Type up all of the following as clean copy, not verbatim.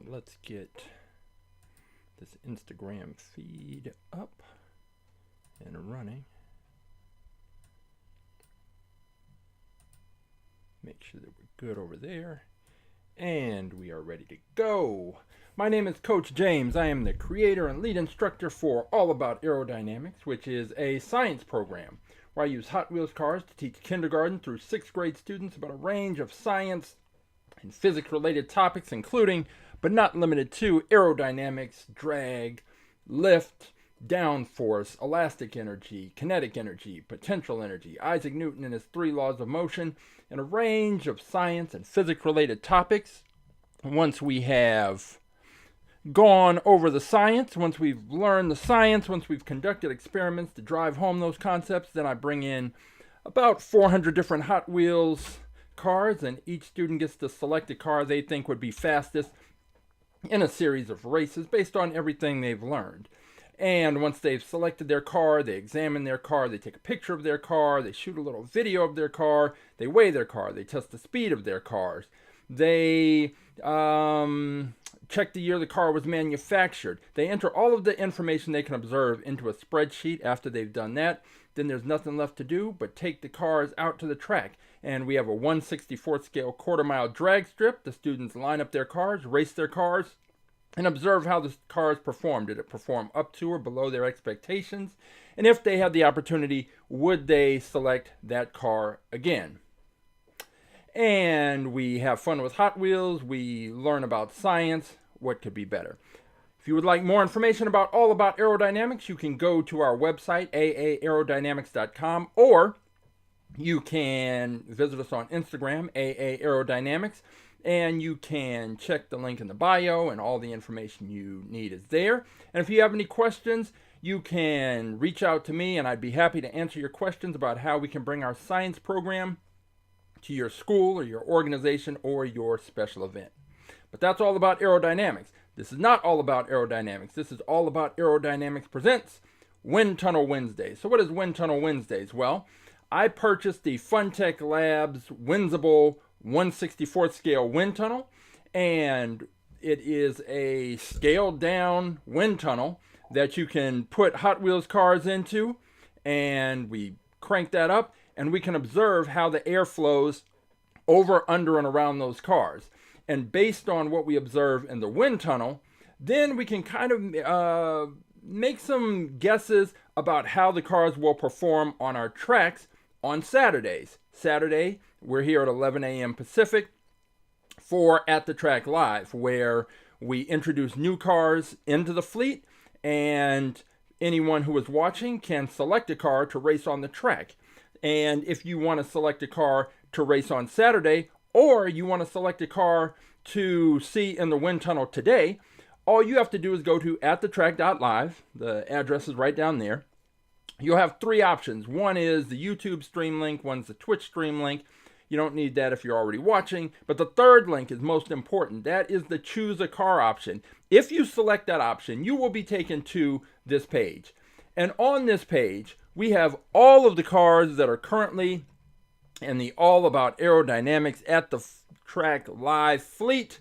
let's get this Instagram feed up and running. Make sure that we're good over there. And we are ready to go. My name is Coach James. I am the creator and lead instructor for All About Aerodynamics, which is a science program where I use Hot Wheels cars to teach kindergarten through 6th grade students about a range of science and physics-related topics, including, but not limited to, aerodynamics, drag, lift, downforce, elastic energy, kinetic energy, potential energy, Isaac Newton and his 3 laws of motion, and a range of science and physics-related topics. Once we have gone over the science, once we've learned the science, once we've conducted experiments to drive home those concepts, then I bring in about 400 different Hot Wheels cars, and each student gets to select a car they think would be fastest in a series of races based on everything they've learned. And once they've selected their car, they examine their car, they take a picture of their car, they shoot a little video of their car, they weigh their car, they test the speed of their cars, they check the year the car was manufactured. They enter all of the information they can observe into a spreadsheet. After they've done that, then there's nothing left to do but take the cars out to the track. And we have a 1/64th scale quarter-mile drag strip. The students line up their cars, race their cars, and observe how the cars perform. Did it perform up to or below their expectations? And if they had the opportunity, would they select that car again? And we have fun with Hot Wheels. We learn about science. What could be better? If you would like more information about All About Aerodynamics, you can go to our website, aerodynamics.com, or you can visit us on Instagram, AtTheTrack.live, and you can check the link in the bio, and all the information you need is there. And if you have any questions, you can reach out to me, and I'd be happy to answer your questions about how we can bring our science program to your school or your organization or your special event. But that's all about aerodynamics. This is not all about aerodynamics. This is all about Aerodynamics presents Wind Tunnel Wednesdays. So what is Wind Tunnel Wednesdays? Well, I purchased the Funtech Labs Windsible 1/64th scale wind tunnel, and it is a scaled down wind tunnel that you can put Hot Wheels cars into, and we crank that up, and we can observe how the air flows over, under, and around those cars. And based on what we observe in the wind tunnel, then we can kind of make some guesses about how the cars will perform on our tracks on Saturdays. Saturday, we're here at 11 a.m. Pacific for AtTheTrack.live, where we introduce new cars into the fleet, and anyone who is watching can select a car to race on the track. And if you want to select a car to race on Saturday, or you want to select a car to see in the wind tunnel today, all you have to do is go to AtTheTrack.live. The address is right down there. You'll have 3 options. One is the YouTube stream link, one's the Twitch stream link. You don't need that if you're already watching. But the third link is most important. That is the choose a car option. If you select that option, you will be taken to this page. And on this page, we have all of the cars that are currently in the All About Aerodynamics AtTheTrack.live fleet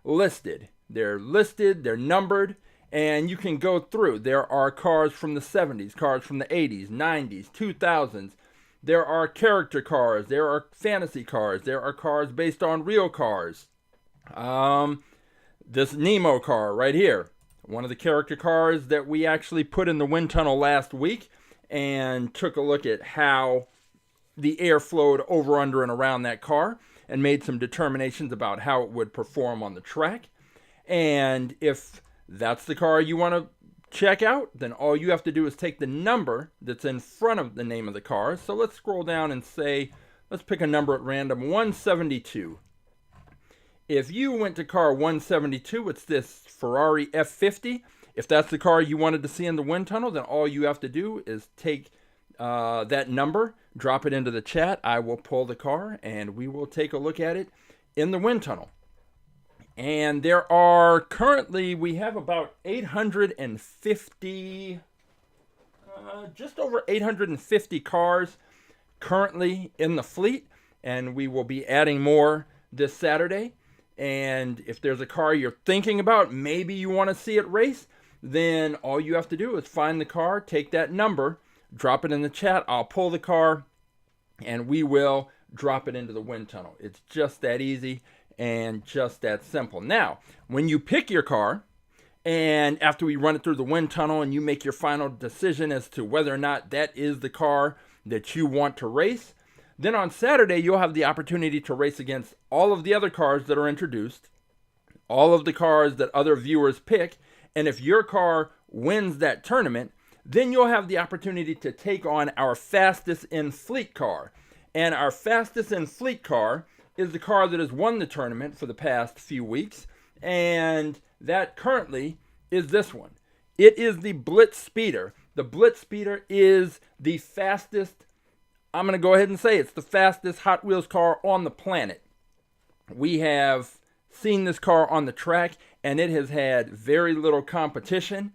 listed. They're listed, they're numbered, and you can go through. There are cars from the 70s, cars from the 80s, 90s, 2000s. There are character cars, there are fantasy cars, there are cars based on real cars. This Nemo car right here, one of the character cars that we actually put in the wind tunnel last week and took a look at how the air flowed over, under, and around that car and made some determinations about how it would perform on the track. And if that's the car you want to check out, then all you have to do is take the number that's in front of the name of the car. So let's scroll down and say, let's pick a number at random, 172. If you went to car 172, it's this Ferrari F50. If that's the car you wanted to see in the wind tunnel, then all you have to do is take that number, drop it into the chat. I will pull the car and we will take a look at it in the wind tunnel. And there are currently, we have about 850, just over 850 cars currently in the fleet. And we will be adding more this Saturday. and if there's a car you're thinking about, maybe you want to see it race, then all you have to do is find the car, take that number, drop it in the chat. I'll pull the car, and we will drop it into the wind tunnel. It's just that easy and just that simple. Now, when you pick your car, and after we run it through the wind tunnel and you make your final decision as to whether or not that is the car that you want to race, then on Saturday you'll have the opportunity to race against all of the other cars that are introduced, all of the cars that other viewers pick, and if your car wins that tournament, then you'll have the opportunity to take on our fastest in fleet car. And our fastest in fleet car is the car that has won the tournament for the past few weeks, and that currently is this one. It is the Blitz Speeder. The Blitz Speeder is the fastest, I'm going to go ahead and say it's the fastest Hot Wheels car on the planet. We have seen this car on the track, and it has had very little competition.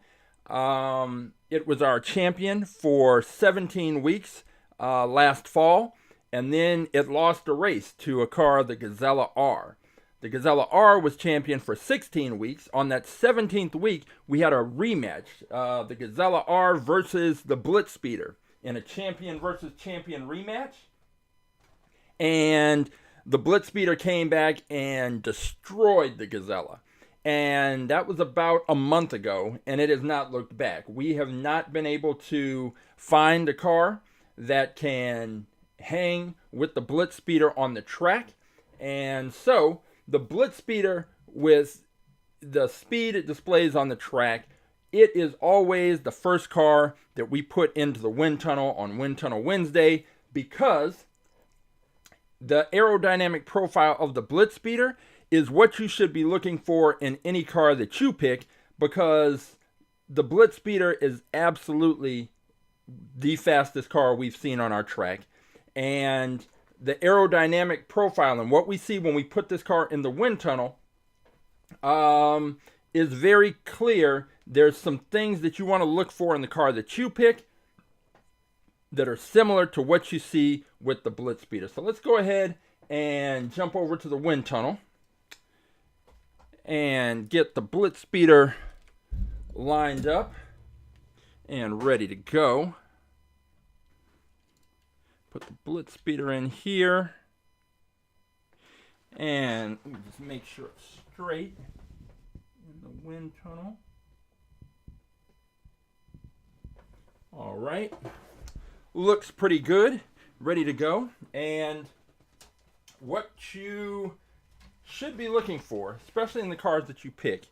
It was our champion for 17 weeks last fall, and then it lost a race to a car, the Gazella R. The Gazella R was champion for 16 weeks. On that 17th week, we had a rematch. The Gazella R versus the Blitz Speeder in a champion versus champion rematch. And the Blitz Speeder came back and destroyed the Gazella. And that was about a month ago, and it has not looked back. We have not been able to find a car that can hang with the Blitz Speeder on the track. And so the Blitz Speeder, with the speed it displays on the track, it is always the first car that we put into the wind tunnel on Wind Tunnel Wednesday, because the aerodynamic profile of the Blitz Speeder is what you should be looking for in any car that you pick, because the Blitz Speeder is absolutely the fastest car we've seen on our track. And the aerodynamic profile and what we see when we put this car in the wind tunnel is very clear. There's some things that you want to look for in the car that you pick that are similar to what you see with the Blitz Speeder. So let's go ahead and jump over to the wind tunnel and get the Blitz Speeder lined up and ready to go. Put the Blitz Speeder in here, and just make sure it's straight in the wind tunnel. All right, looks pretty good, ready to go. And what you should be looking for, especially in the cars that you pick,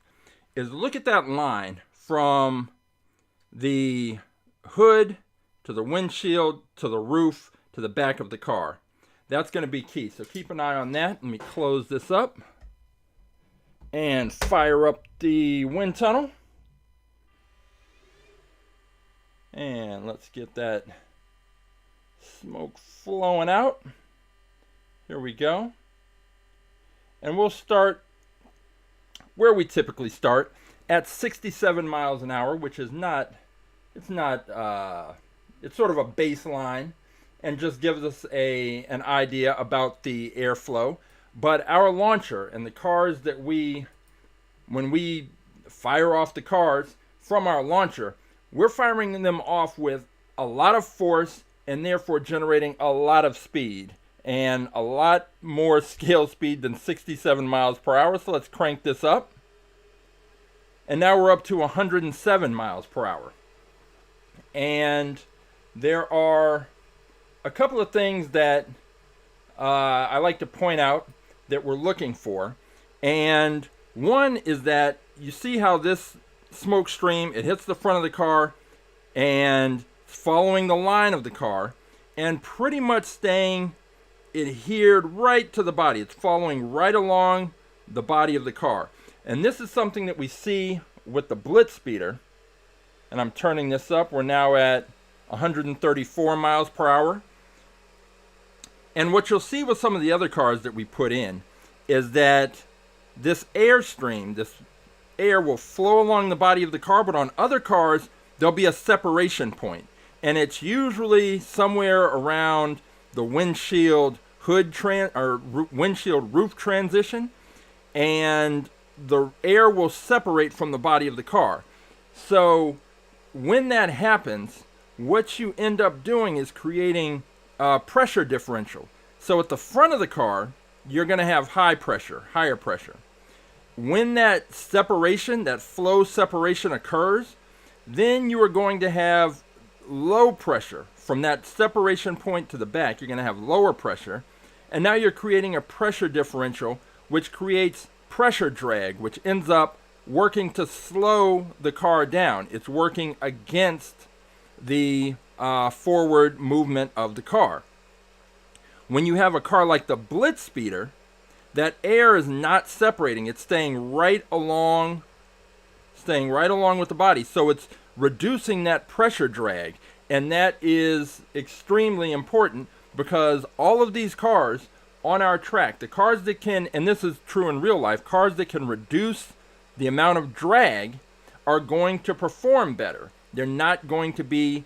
is look at that line from the hood to the windshield to the roof to the back of the car. That's going to be key, so keep an eye on that. Let me close this up and fire up the wind tunnel, and let's get that smoke flowing out. Here we go. And we'll start where we typically start, at 67 miles an hour, which is not, it's sort of a baseline and just gives us an idea about the airflow. But our launcher and the cars that when we fire off the cars from our launcher, we're firing them off with a lot of force and therefore generating a lot of speed, and a lot more scale speed than 67 miles per hour. So let's crank this up. And now we're up to 107 miles per hour. And there are a couple of things that I like to point out that we're looking for. And one is that you see how this smoke stream, it hits the front of the car and following the line of the car and pretty much staying adhered right to the body. It's following right along the body of the car. And this is something that we see with the Blitz Speeder. And I'm turning this up. We're now at 134 miles per hour. And what you'll see with some of the other cars that we put in is that this airstream, this air will flow along the body of the car, but on other cars, there'll be a separation point. And it's usually somewhere around the windshield hood windshield roof transition. and the air will separate from the body of the car. So when that happens, what you end up doing is creating a pressure differential. So at the front of the car, you're going to have higher pressure. When that separation, that flow separation occurs, then you are going to have low pressure. From that separation point to the back, you're going to have lower pressure. And now you're creating a pressure differential, which creates pressure drag, which ends up working to slow the car down. It's working against the forward movement of the car. When you have a car like the Blitz Speeder, that air is not separating. It's staying right along with the body. So it's reducing that pressure drag. And that is extremely important because all of these cars on our track, the cars that can, and this is true in real life, cars that can reduce the amount of drag are going to perform better. They're not going to be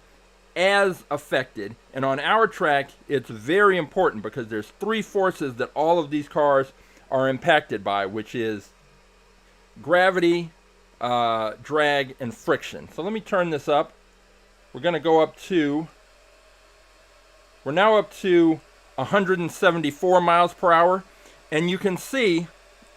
as affected. And on our track, it's very important because there's three forces that all of these cars are impacted by, which is gravity, drag, and friction. So let me turn this up. We're going to go up to, we're now up to 174 miles per hour. And you can see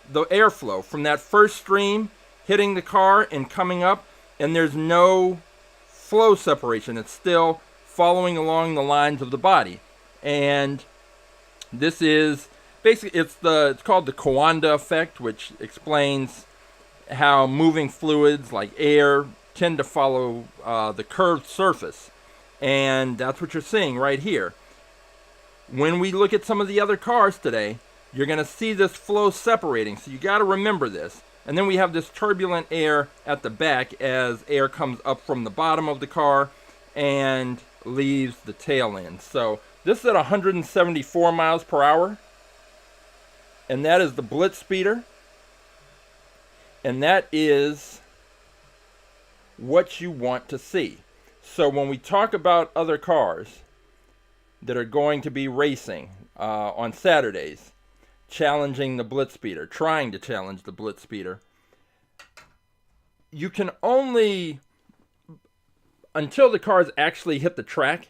the airflow from that first stream hitting the car and coming up. And there's no flow separation. It's still following along the lines of the body. And this is basically, it's called the Coanda Effect, which explains how moving fluids like air tend to follow the curved surface. And that's what you're seeing right here. When we look at some of the other cars today, you're going to see this flow separating. So you got to remember this. And then we have this turbulent air at the back as air comes up from the bottom of the car and leaves the tail end. So this is at 174 miles per hour. And that is the Blitz Speeder. And that is what you want to see. So when we talk about other cars that are going to be racing on Saturdays, challenging the Blitz Speeder, trying to challenge the Blitz Speeder, you can only, until the cars actually hit the track,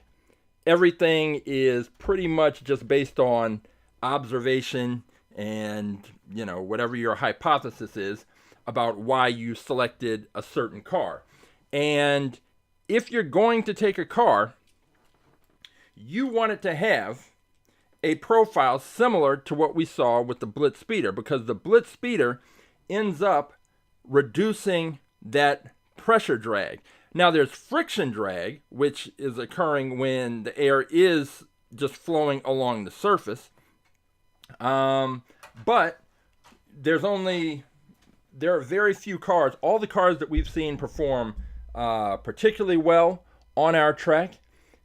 everything is pretty much just based on observation and, you know, whatever your hypothesis is about why you selected a certain car. And if you're going to take a car, you want it to have a profile similar to what we saw with the Blitz Speeder, because the Blitz Speeder ends up reducing that pressure drag. Now there's friction drag, which is occurring when the air is just flowing along the surface. But there are very few cars. All the cars that we've seen perform particularly well on our track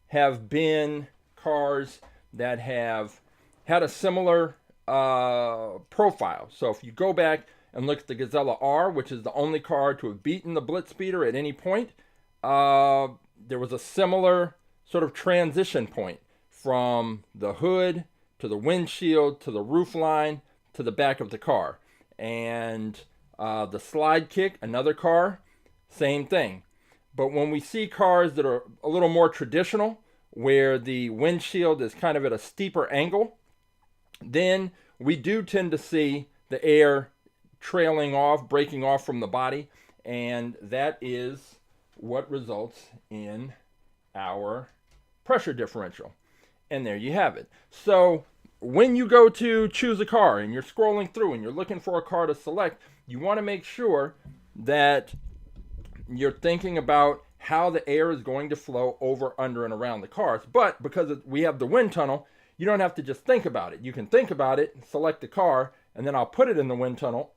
have been cars that have had a similar profile. So if you go back and look at the Gazella R, which is the only car to have beaten the Blitz Speeder at any point, there was a similar sort of transition point from the hood to the windshield to the roof line to the back of the car. And the slide kick, another car, same thing. But when we see cars that are a little more traditional, where the windshield is kind of at a steeper angle, then we do tend to see the air trailing off, breaking off from the body, and that is what results in our pressure differential. And there you have it. So when you go to choose a car and you're scrolling through and you're looking for a car to select, you want to make sure that you're thinking about how the air is going to flow over, under, and around the cars. But because we have the wind tunnel, you don't have to just think about it. You can think about it, select the car, and then I'll put it in the wind tunnel,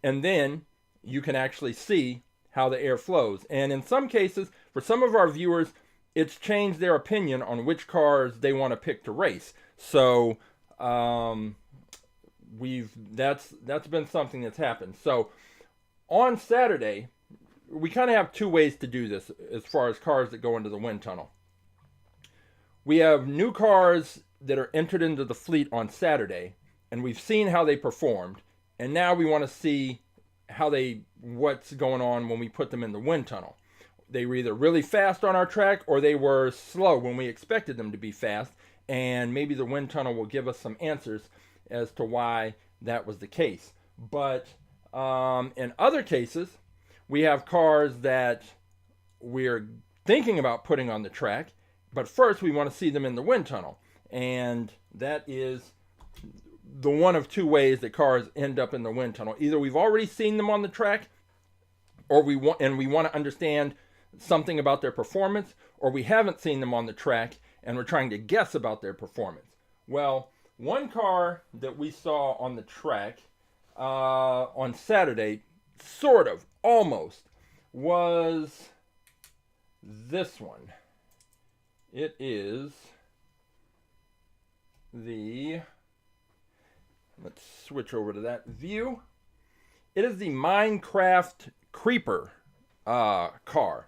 and then you can actually see how the air flows. And in some cases, for some of our viewers, it's changed their opinion on which cars they want to pick to race. So that's been something that's happened. So on Saturday, we kind of have two ways to do this as far as cars that go into the wind tunnel. We have new cars that are entered into the fleet on Saturday, and we've seen how they performed, And now we want to see what's going on when we put them in the wind tunnel. They were either really fast on our track or they were slow when we expected them to be fast. And maybe the wind tunnel will give us some answers as to why that was the case. But in other cases, we have cars that we're thinking about putting on the track, but first we want to see them in the wind tunnel. And that is the one of two ways that cars end up in the wind tunnel. Either we've already seen them on the track, or we want to understand something about their performance, or we haven't seen them on the track and we're trying to guess about their performance. Well, one car that we saw on the track on Saturday, sort of, almost, was this one. It is the, let's switch over to that view. It is the Minecart Creeper car.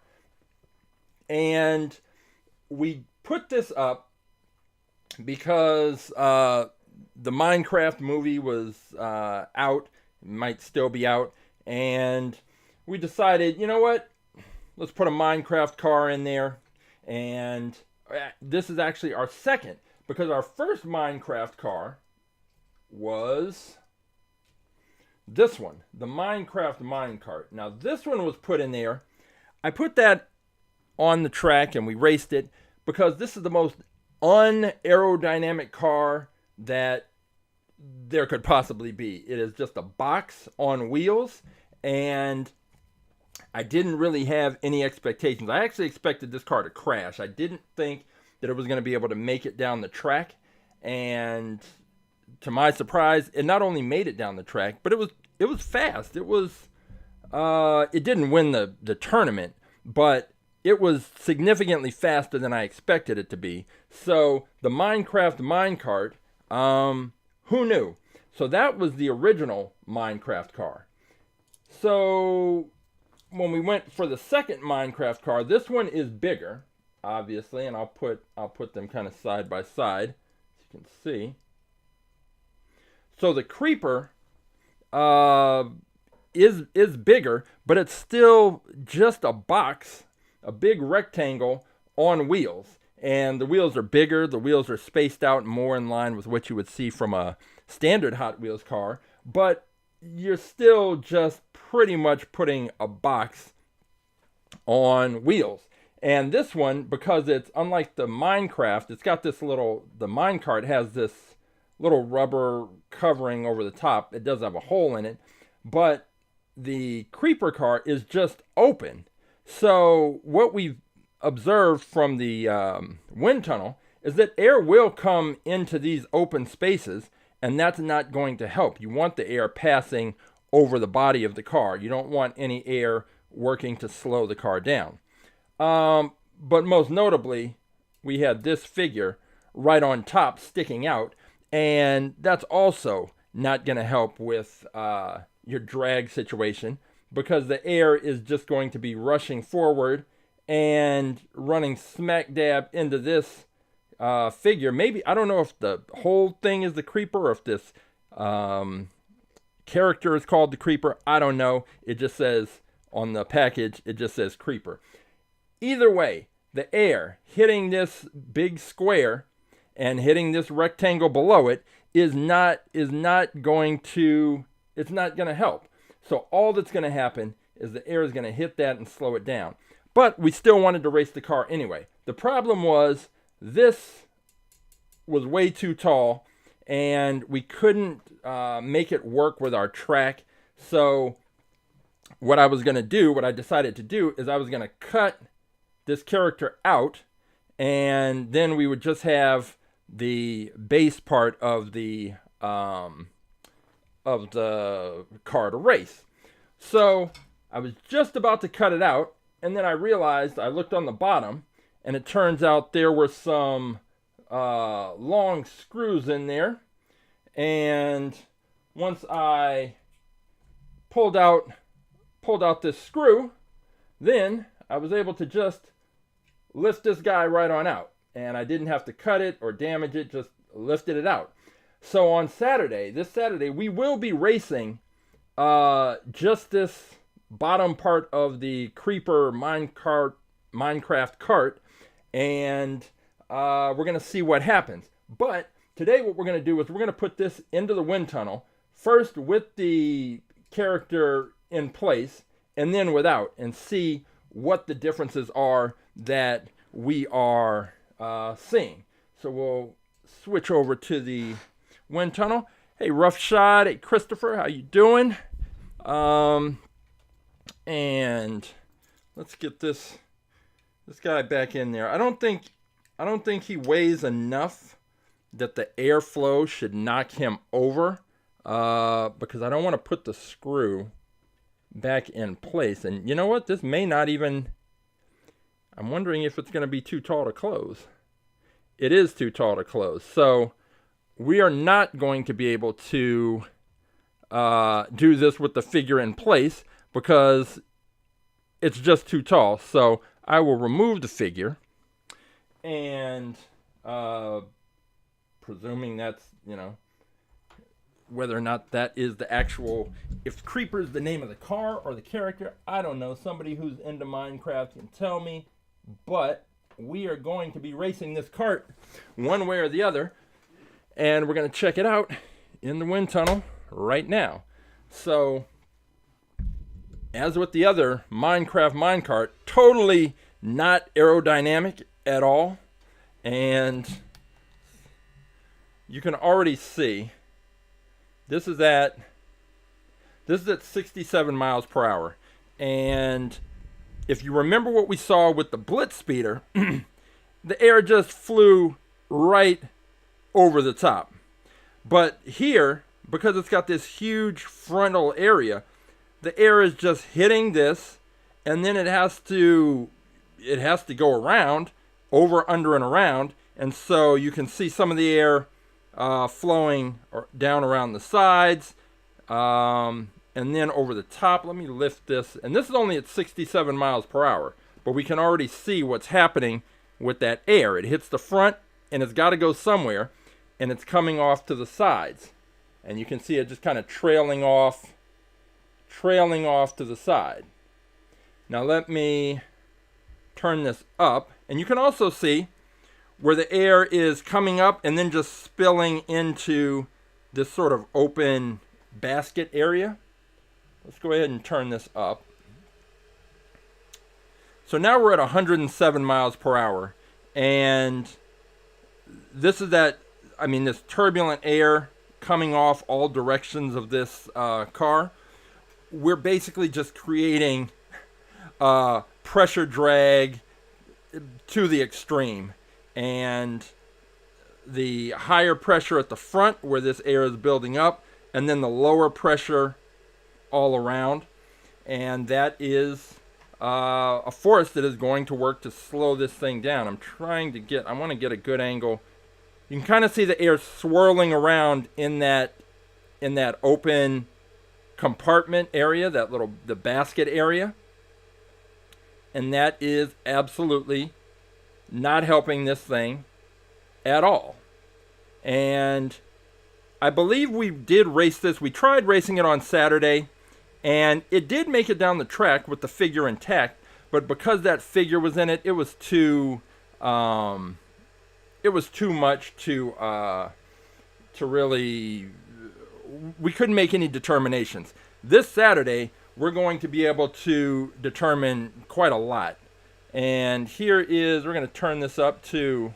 And we put this up because the Minecraft movie was out, might still be out, and we decided, you know what, let's put a Minecraft car in there. And this is actually our second, because our first Minecraft car was this one, the Minecraft Minecart. Now this one was put in there. I put that on the track and we raced it because this is the most un-aerodynamic car that there could possibly be. It is just a box on wheels, and I didn't really have any expectations. I actually expected this car to crash. I didn't think that it was going to be able to make it down the track, and to my surprise, it not only made it down the track, but it was fast. It didn't win the tournament, but it was significantly faster than I expected it to be. So the Minecraft Minecart, who knew? So that was the original Minecraft car. So when we went for the second Minecraft car, this one is bigger, obviously, and I'll put them kind of side by side, as you can see. So the Creeper is bigger, but it's still just a box, a big rectangle on wheels. And the wheels are bigger, the wheels are spaced out more in line with what you would see from a standard Hot Wheels car, but you're still just pretty much putting a box on wheels. And this one, because it's unlike the Minecraft, it's got this little, the Minecart has this little rubber covering over the top. It does have a hole in it, but the Creeper car is just open. So what we've observed from the wind tunnel is that air will come into these open spaces, and that's not going to help. You want the air passing over the body of the car. You don't want any air working to slow the car down. But most notably, we had this figure right on top sticking out, and that's also not going to help with your drag situation, because the air is just going to be rushing forward and running smack dab into this figure. Maybe, I don't know if the whole thing is the Creeper or if this character is called the Creeper. I don't know. It just says on the package, it just says Creeper. Either way, the air hitting this big square and hitting this rectangle below it is not going to help. So all that's going to happen is the air is going to hit that and slow it down. But we still wanted to race the car anyway. The problem was this was way too tall and we couldn't make it work with our track. So what I decided to do is I was going to cut this character out, and then we would just have the base part of the car to race. So I was just about to cut it out, and then I realized, I looked on the bottom, and it turns out there were some long screws in there. And once I pulled out this screw, then I was able to just lift this guy right on out. And I didn't have to cut it or damage it, just lifted it out. So on Saturday, this Saturday, we will be racing just this bottom part of the Creeper Minecraft cart, and we're going to see what happens. But today what we're going to do is we're going to put this into the wind tunnel, first with the character in place, and then without, and see what the differences are that we are seeing. So we'll switch over to the wind tunnel. Hey, Rough Shot. Hey, Christopher. How you doing? And let's get this guy back in there. I don't think he weighs enough that the airflow should knock him over, because I don't want to put the screw back in place. And you know what? This may not even... I'm wondering if it's going to be too tall to close. It is too tall to close. So we are not going to be able to do this with the figure in place because it's just too tall. So I will remove the figure, and presuming that's, whether or not that is the actual, if Creeper is the name of the car or the character, I don't know. Somebody who's into Minecraft can tell me. But we are going to be racing this cart one way or the other, and we're going to check it out in the wind tunnel right now. So, as with the other Minecraft minecart, totally not aerodynamic at all. And you can already see this is at 67 miles per hour. And if you remember what we saw with the Blitz Speeder, the air just flew right over the top. But here, because it's got this huge frontal area, the air is just hitting this, and then it has to go around, over, under, and around. And so you can see some of the air flowing down around the sides, and then over the top. Let me lift this. And this is only at 67 miles per hour. But we can already see what's happening with that air. It hits the front, and it's got to go somewhere. And it's coming off to the sides. And you can see it just kind of trailing off to the side. Now let me turn this up. And you can also see where the air is coming up and then just spilling into this sort of open basket area. Let's go ahead and turn this up. So now we're at 107 miles per hour. And this is this turbulent air coming off all directions of this car. We're basically just creating pressure drag to the extreme. And the higher pressure at the front where this air is building up, and then the lower pressure all around, and that is a force that is going to work to slow this thing down. I want to get a good angle. You can kind of see the air swirling around in that open compartment area, the basket area, and that is absolutely not helping this thing at all. And I believe we did race this. We tried racing it on Saturday, and it did make it down the track with the figure intact, but because that figure was in it, it was too much to really, we couldn't make any determinations. This Saturday, we're going to be able to determine quite a lot. And we're going to turn this up to,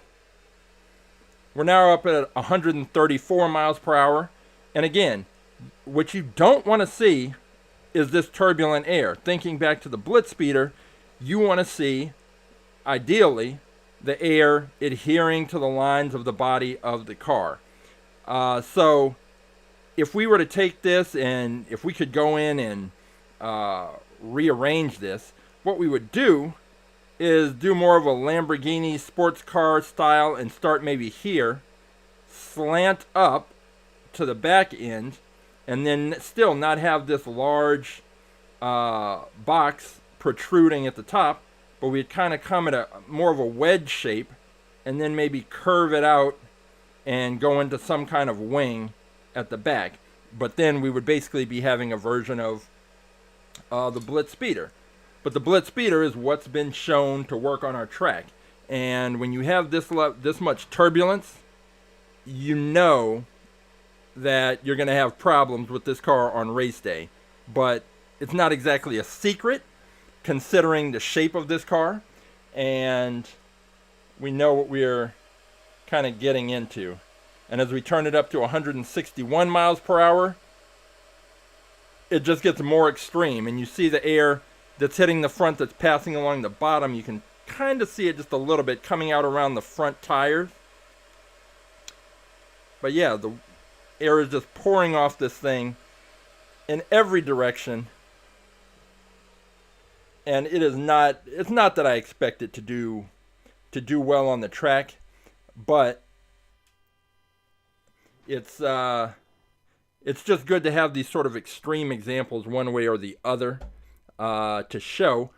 we're now up at 134 miles per hour. And again, what you don't want to see is this turbulent air. Thinking back to the Blitz Speeder, you want to see, ideally, the air adhering to the lines of the body of the car. So if we were to take this, and if we could go in and rearrange this, what we would do is do more of a Lamborghini sports car style and start maybe here, slant up to the back end, and then still not have this large box protruding at the top, but we'd kind of come at more of a wedge shape, and then maybe curve it out and go into some kind of wing at the back. But then we would basically be having a version of the Blitz Speeder. But the Blitz Speeder is what's been shown to work on our track. And when you have this much turbulence, you know that you're going to have problems with this car on race day. But it's not exactly a secret, considering the shape of this car. And we know what we're kind of getting into. And as we turn it up to 161 miles per hour, it just gets more extreme. And you see the air that's hitting the front that's passing along the bottom. You can kind of see it just a little bit coming out around the front tires. But yeah, the air is just pouring off this thing in every direction. And it's not that I expect it to do well on the track, but it's just good to have these sort of extreme examples one way or the other to show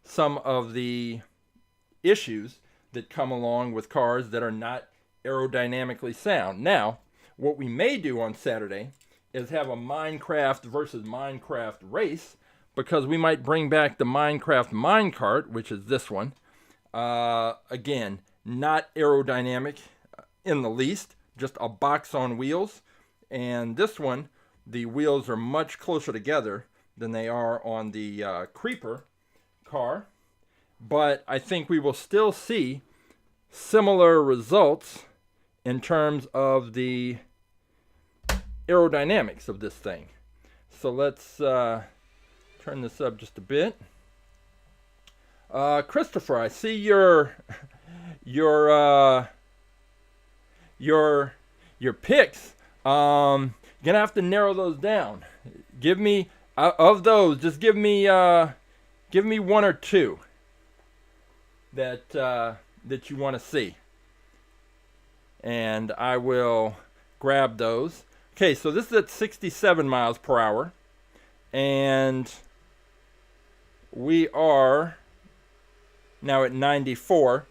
some of the issues that come along with cars that are not aerodynamically sound. Now, what we may do on Saturday is have a Minecraft versus Minecraft race, because we might bring back the Minecraft Minecart, which is this one. Again, not aerodynamic in the least, just a box on wheels. And this one, the wheels are much closer together than they are on the Creeper car. But I think we will still see similar results in terms of the aerodynamics of this thing. So let's turn this up just a bit. Christopher, I see your picks. Gonna have to narrow those down. Give me of those. Just give me one or two that you want to see, and I will grab those. Okay, so this is at 67 miles per hour, and we are now at 94.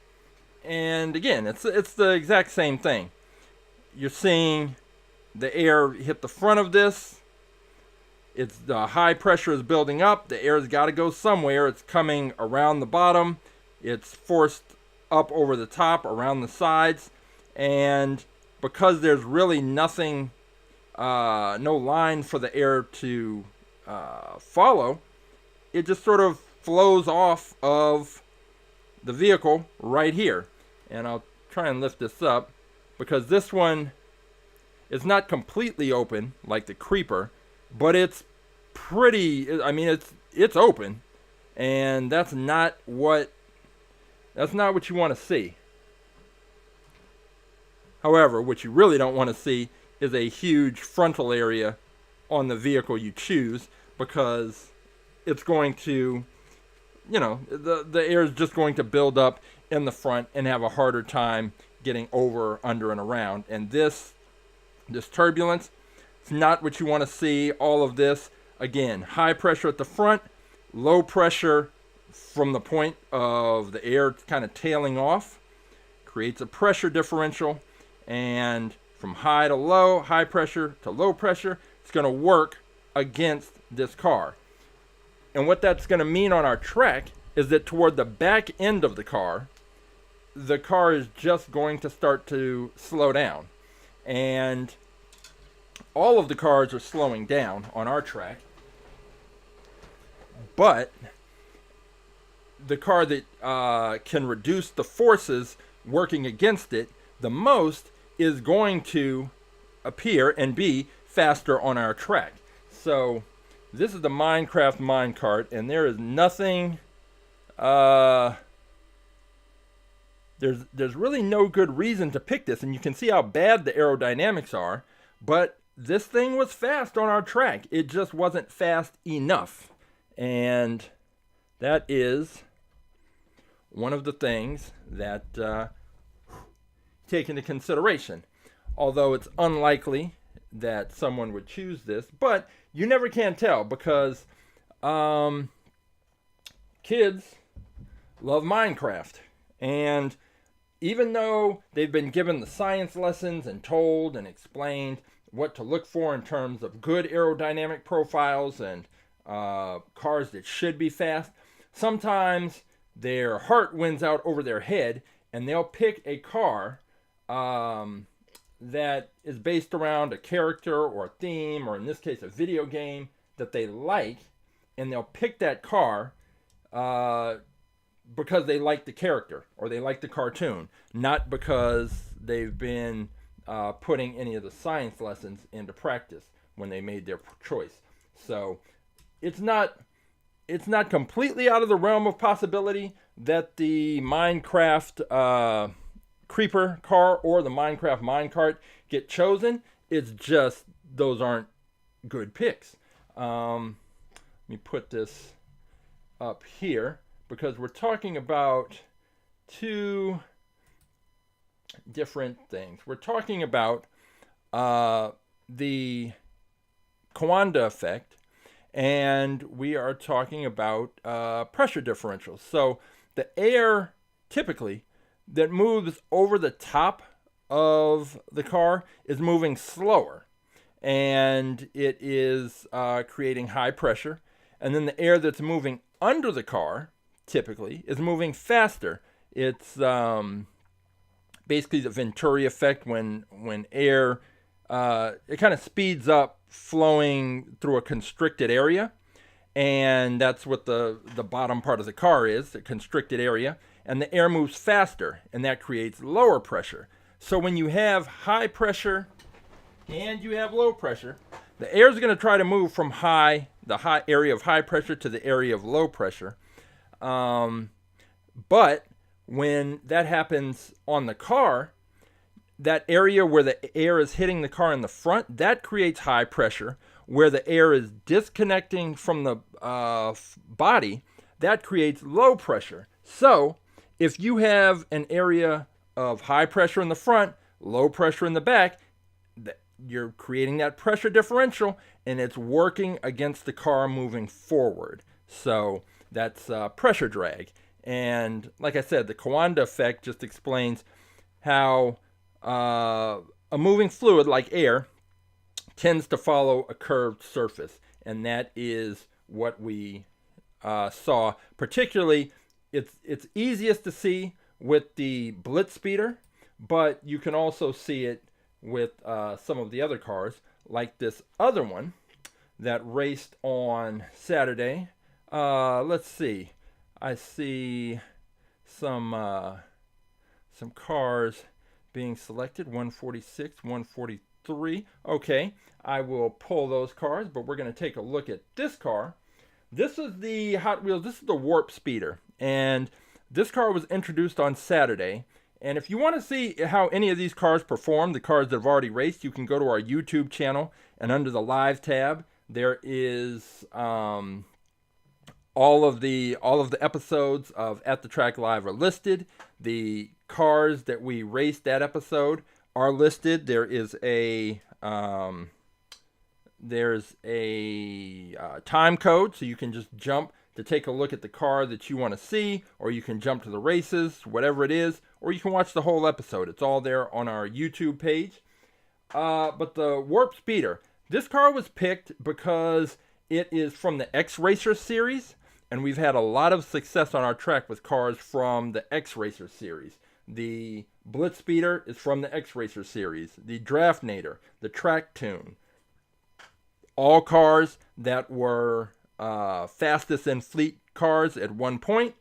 And again, it's the exact same thing. You're seeing the air hit the front of this. It's the high pressure is building up. The air's got to go somewhere. It's coming around the bottom. It's forced up over the top, around the sides. And because there's really nothing, no line for the air to follow, it just sort of flows off of the vehicle right here. And I'll try and lift this up, because this one is not completely open like the Creeper, but it's pretty, I mean, it's open, and that's not what you want to see. However, what you really don't want to see is a huge frontal area on the vehicle you choose, because it's going to, the air is just going to build up in the front and have a harder time getting over, under, and around. And this turbulence, it's not what you want to see. All of this, again, high pressure at the front, low pressure from the point of the air kind of tailing off, creates a pressure differential, and from high to low, high pressure to low pressure, it's going to work against this car. And what that's going to mean on our track is that toward the back end of the car is just going to start to slow down. And all of the cars are slowing down on our track. But the car that can reduce the forces working against it the most is going to appear and be faster on our track. So this is the Minecraft Minecart, and there is nothing, there's really no good reason to pick this, and you can see how bad the aerodynamics are, but this thing was fast on our track. It just wasn't fast enough, and that is one of the things that take into consideration. Although it's unlikely that someone would choose this, but you never can tell, because kids love Minecraft, and even though they've been given the science lessons and told and explained what to look for in terms of good aerodynamic profiles and cars that should be fast, sometimes their heart wins out over their head, and they'll pick a car that is based around a character or a theme, or in this case a video game that they like, and they'll pick that car because they like the character or they like the cartoon, not because they've been putting any of the science lessons into practice when they made their choice. So it's not completely out of the realm of possibility that the Minecraft Creeper car or the Minecraft Minecart get chosen. It's just those aren't good picks. Let me put this up here because we're talking about two different things. We're talking about the Coanda Effect, and we are talking about pressure differentials. So the air typically that moves over the top of the car is moving slower, and it is creating high pressure. And then the air that's moving under the car typically is moving faster. It's basically the Venturi effect when air it kind of speeds up flowing through a constricted area, and that's what the bottom part of the car is, the constricted area, and the air moves faster, and that creates lower pressure. So when you have high pressure and you have low pressure, the air is going to try to move from the high area of high pressure to the area of low pressure. But when that happens on the car, that area where the air is hitting the car in the front, that creates high pressure. Where the air is disconnecting from the body, that creates low pressure. So if you have an area of high pressure in the front, low pressure in the back, you're creating that pressure differential, and it's working against the car moving forward. So that's pressure drag. And like I said, the Coanda effect just explains how a moving fluid like air tends to follow a curved surface, and that is what we saw. Particularly, it's easiest to see with the Blitz Speeder, but you can also see it with some of the other cars, like this other one that raced on Saturday. Let's see. I see some cars being selected, 146, 143. Okay, I will pull those cars, but we're going to take a look at this car. This is the Hot Wheels, this is the Warp Speeder, and this car was introduced on Saturday. And if you want to see how any of these cars perform, the cars that have already raced, you can go to our YouTube channel, and under the Live tab, there is all of the episodes of At The Track Live are listed. The cars that we raced that episode are listed. There's a time code, so you can just jump to take a look at the car that you want to see, or you can jump to the races, whatever it is, or you can watch the whole episode. It's all there on our YouTube page. But the Warp Speeder, this car was picked because it is from the X-Racer series, and we've had a lot of success on our track with cars from the X-Racer series. The Blitz Speeder is from the X-Racer series. The Draftnator, the Track Tune, all cars that were fastest in fleet cars at one point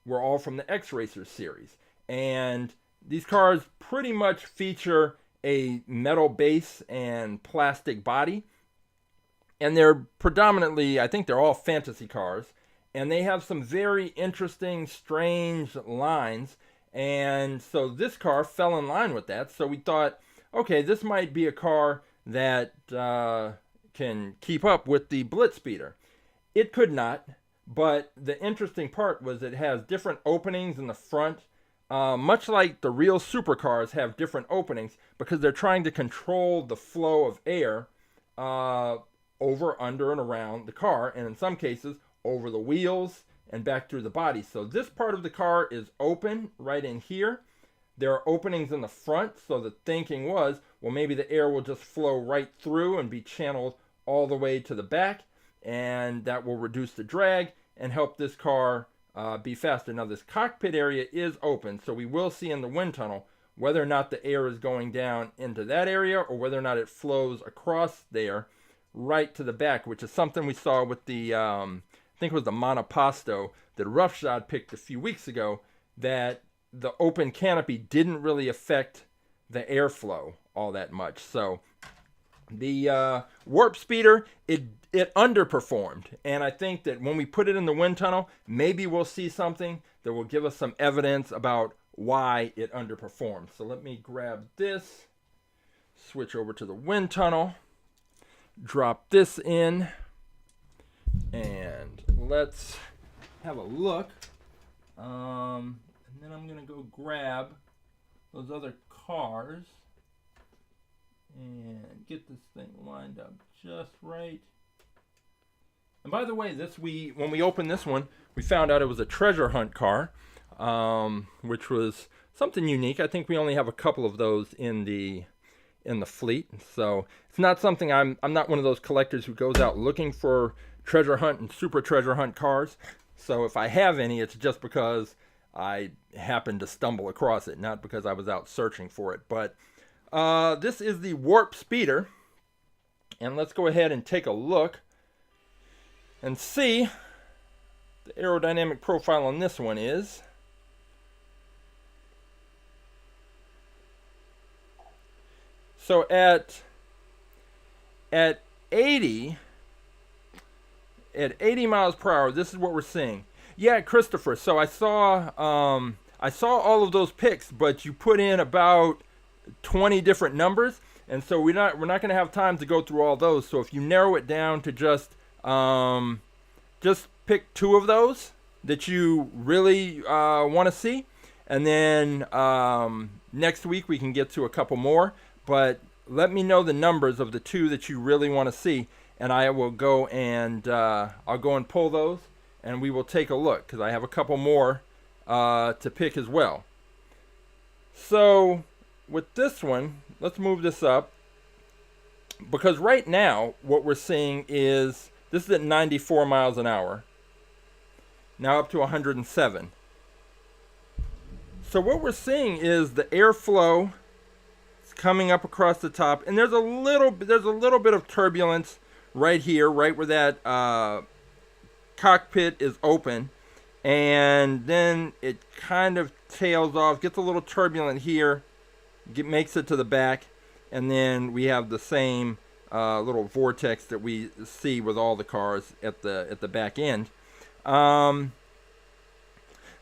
were all from the X-Racer series. And these cars pretty much feature a metal base and plastic body. And they're predominantly, I think they're all fantasy cars. And they have some very interesting, strange lines. And so this car fell in line with that. So we thought, okay, this might be a car that can keep up with the Blitz Speeder. It could not, but the interesting part was it has different openings in the front, much like the real supercars have different openings, because they're trying to control the flow of air over, under, and around the car, and in some cases over the wheels and back through the body. So this part of the car is open right in here. there are openings in the front, so the thinking was, well, maybe the air will just flow right through and be channeled all the way to the back, and that will reduce the drag and help this car be faster. Now, this cockpit area is open, so we will see in the wind tunnel whether or not the air is going down into that area or whether or not it flows across there right to the back, which is something we saw with the, I think it was the Monoposto that Roughshod picked a few weeks ago, that the open canopy didn't really affect the airflow all that much. So the Warp Speeder, it underperformed, and I think that when we put it in the wind tunnel, maybe we'll see something that will give us some evidence about why it underperformed. So let me grab this, switch over to the wind tunnel, drop this in, and let's have a look. And then I'm going to go grab those other cars and get this thing lined up just right. And by the way, when we opened this one, we found out it was a treasure hunt car, which was something unique. I think we only have a couple of those in the fleet, so it's not something I'm not one of those collectors who goes out looking for treasure hunt and super treasure hunt cars. So if I have any, it's just because I happened to stumble across it, not because I was out searching for it. But this is the Warp Speeder, and let's go ahead and take a look and see the aerodynamic profile on this one is. So at 80 miles per hour, this is what we're seeing. Yeah, Christopher. So I saw all of those picks, but you put in about 20 different numbers, and so we're not going to have time to go through all those. So if you narrow it down to just pick 2 of those that you really want to see, and then next week we can get to a couple more. But let me know the numbers of the 2 that you really want to see, and I will go and I'll go and pull those, and we will take a look, because I have a couple more to pick as well. So with this one, let's move this up, because right now what we're seeing is this is at 94 miles an hour, now up to 107. So what we're seeing is the airflow coming up across the top, and there's a little bit of turbulence right here, right where that cockpit is open, and then it kind of tails off, gets a little turbulent here, makes it to the back, and then we have the same little vortex that we see with all the cars at the back end. So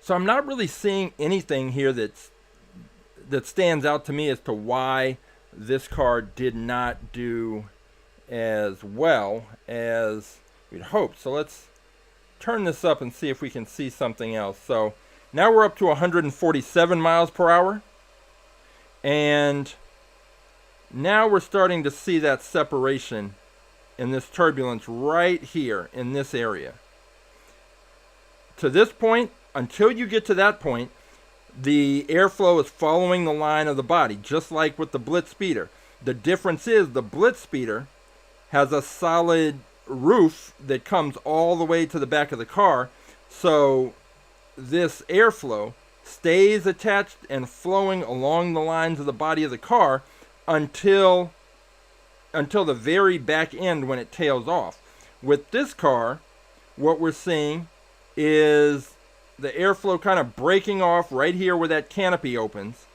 I'm not really seeing anything here that stands out to me as to why this car did not do as well as we'd hoped. So let's turn this up and see if we can see something else. So now we're up to 147 miles per hour, and now we're starting to see that separation in this turbulence right here in this area. To this point, until you get to that point, the airflow is following the line of the body, just like with the Blitz Speeder. The difference is the Blitz Speeder has a solid roof that comes all the way to the back of the car, so this airflow stays attached and flowing along the lines of the body of the car until the very back end when it tails off. With this car, what we're seeing is the airflow kind of breaking off right here where that canopy opens,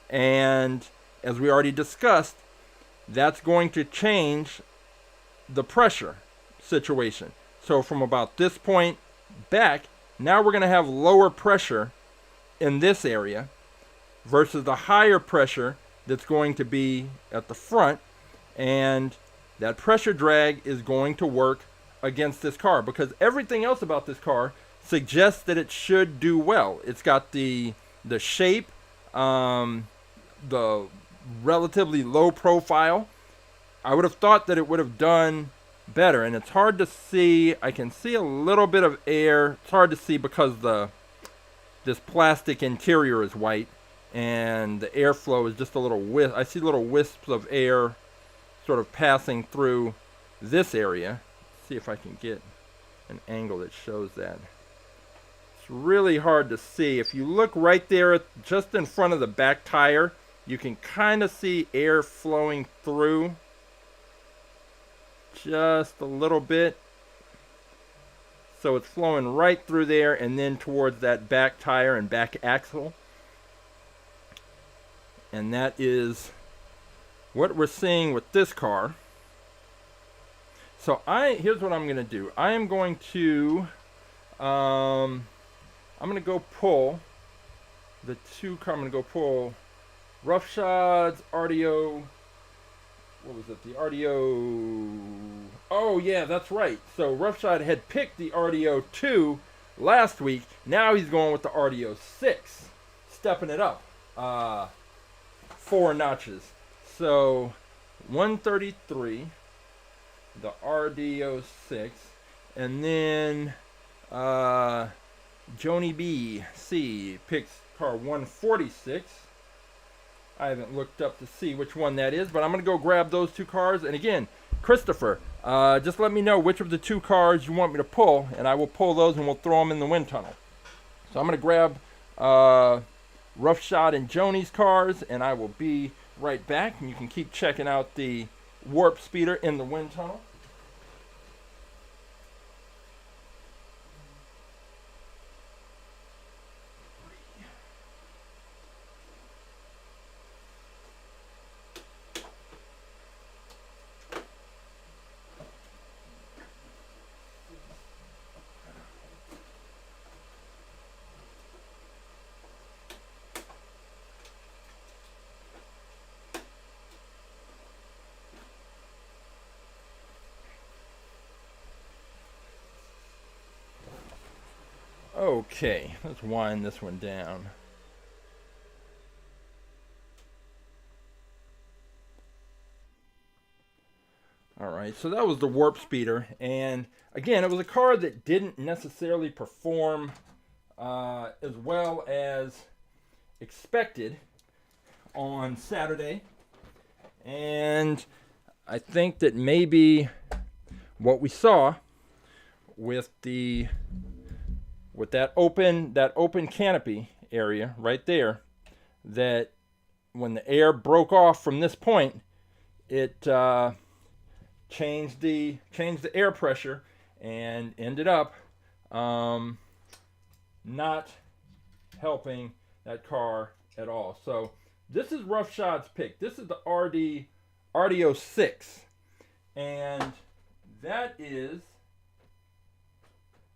and as we already discussed, that's going to change the pressure situation. So from about this point back, now we're going to have lower pressure in this area versus the higher pressure that's going to be at the front, and that pressure drag is going to work against this car, because everything else about this car suggests that it should do well. It's got the shape, the relatively low profile. I would have thought that it would have done better, and it's hard to see. I can see a little bit of air. It's hard to see because this plastic interior is white, and the airflow is just a little wisp. I see little wisps of air sort of passing through this area. Let's see if I can get an angle that shows that. It's really hard to see. If you look right there just in front of the back tire, you can kind of see air flowing through just a little bit. So it's flowing right through there and then towards that back tire and back axle. And that is what we're seeing with this car. So here's what I'm going to do. I am going to I'm going to go pull the two car. I'm going to go pull Roughshod's RDO. What was it? The RDO. Oh yeah, that's right. So Roughshod had picked the RDO 2 last week. Now he's going with the RDO 6, stepping it up 4 notches. So 133, the RDO 6, and then Joni B C picks car 146. I haven't looked up to see which one that is, but I'm going to go grab those 2 cars. And again, Christopher, just let me know which of the 2 cars you want me to pull, and I will pull those and we'll throw them in the wind tunnel. So I'm going to grab Roughshod and Joni's cars, and I will be right back. And you can keep checking out the warp speeder in the wind tunnel. Okay, let's wind this one down. Alright, so that was the warp speeder, and again, it was a car that didn't necessarily perform as well as expected on Saturday, and I think that maybe what we saw with that open canopy area right there, that when the air broke off from this point, it changed the air pressure and ended up not helping that car at all. So this is Roughshod's pick. This is the RDO 6, and that is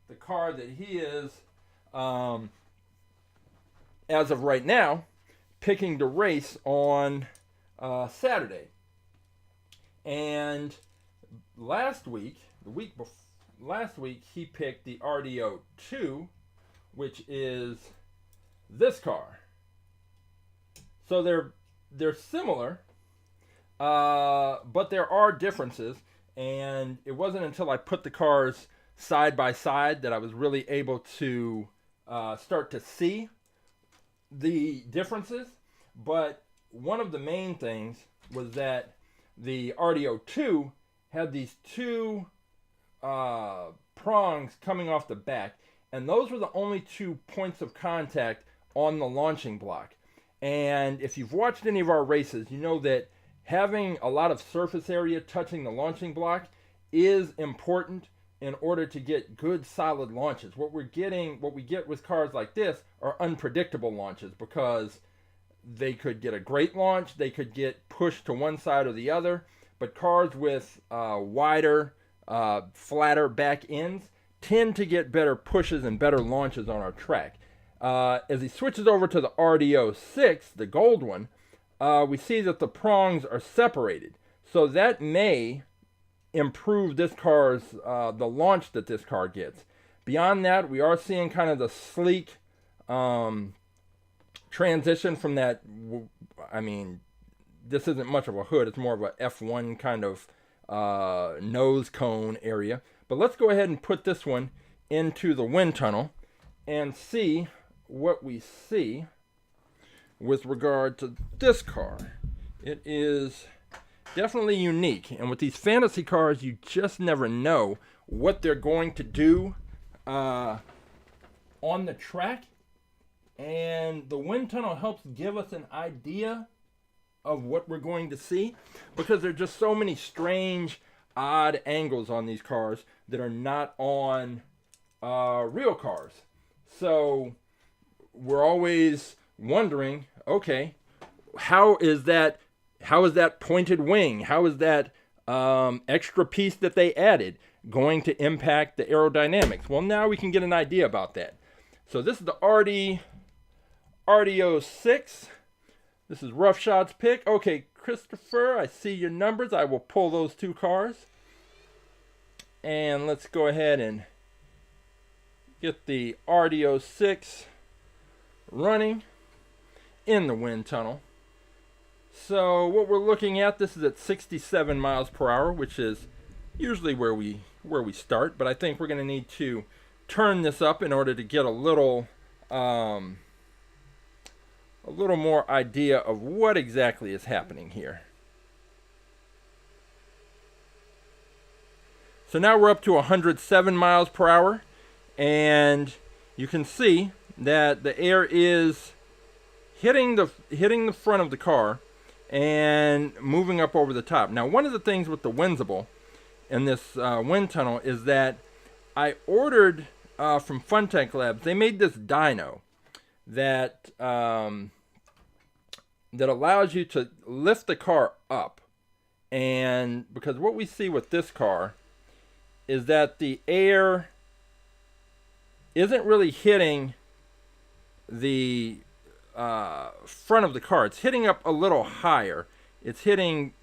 the car that he is, as of right now, picking to race on Saturday. And last week, he picked the RDO 2, which is this car. So they're similar, but there are differences. And it wasn't until I put the cars side by side that I was really able to start to see the differences. But one of the main things was that the RDO 2 had these 2 prongs coming off the back, and those were the only 2 points of contact on the launching block. And if you've watched any of our races, you know that having a lot of surface area touching the launching block is important in order to get good solid launches. What we get with cars like this are unpredictable launches, because they could get a great launch, they could get pushed to one side or the other. But cars with wider, flatter back ends tend to get better pushes and better launches on our track. As he switches over to the RDO 6, the gold one, we see that the prongs are separated. So that may improve this car's, the launch that this car gets. Beyond that, we are seeing kind of the sleek transition from that. I mean, this isn't much of a hood. It's more of a F1 kind of nose cone area. But let's go ahead and put this one into the wind tunnel and see what we see with regard to this car. It is definitely unique, and with these fantasy cars, you just never know what they're going to do on the track, and the wind tunnel helps give us an idea of what we're going to see, because there are just so many strange, odd angles on these cars that are not on real cars. So we're always wondering, okay, how is that pointed wing, how is that extra piece that they added going to impact the aerodynamics? Well, now we can get an idea about that. So this is the RD06. This is Roughshot's pick. Okay, Christopher, I see your numbers. I will pull those two cars. And let's go ahead and get the RD06 running in the wind tunnel. So what we're looking at, this is at 67 miles per hour, which is usually where we start, but I think we're going to need to turn this up in order to get a little more idea of what exactly is happening here. So now we're up to 107 miles per hour, and you can see that the air is hitting the front of the car and moving up over the top. Now, one of the things with the Windsible in this wind tunnel is that I ordered from Funtech Labs. They made this dyno that that allows you to lift the car up, and because what we see with this car is that the air isn't really hitting the front of the car. It's hitting up a little higher. It's hitting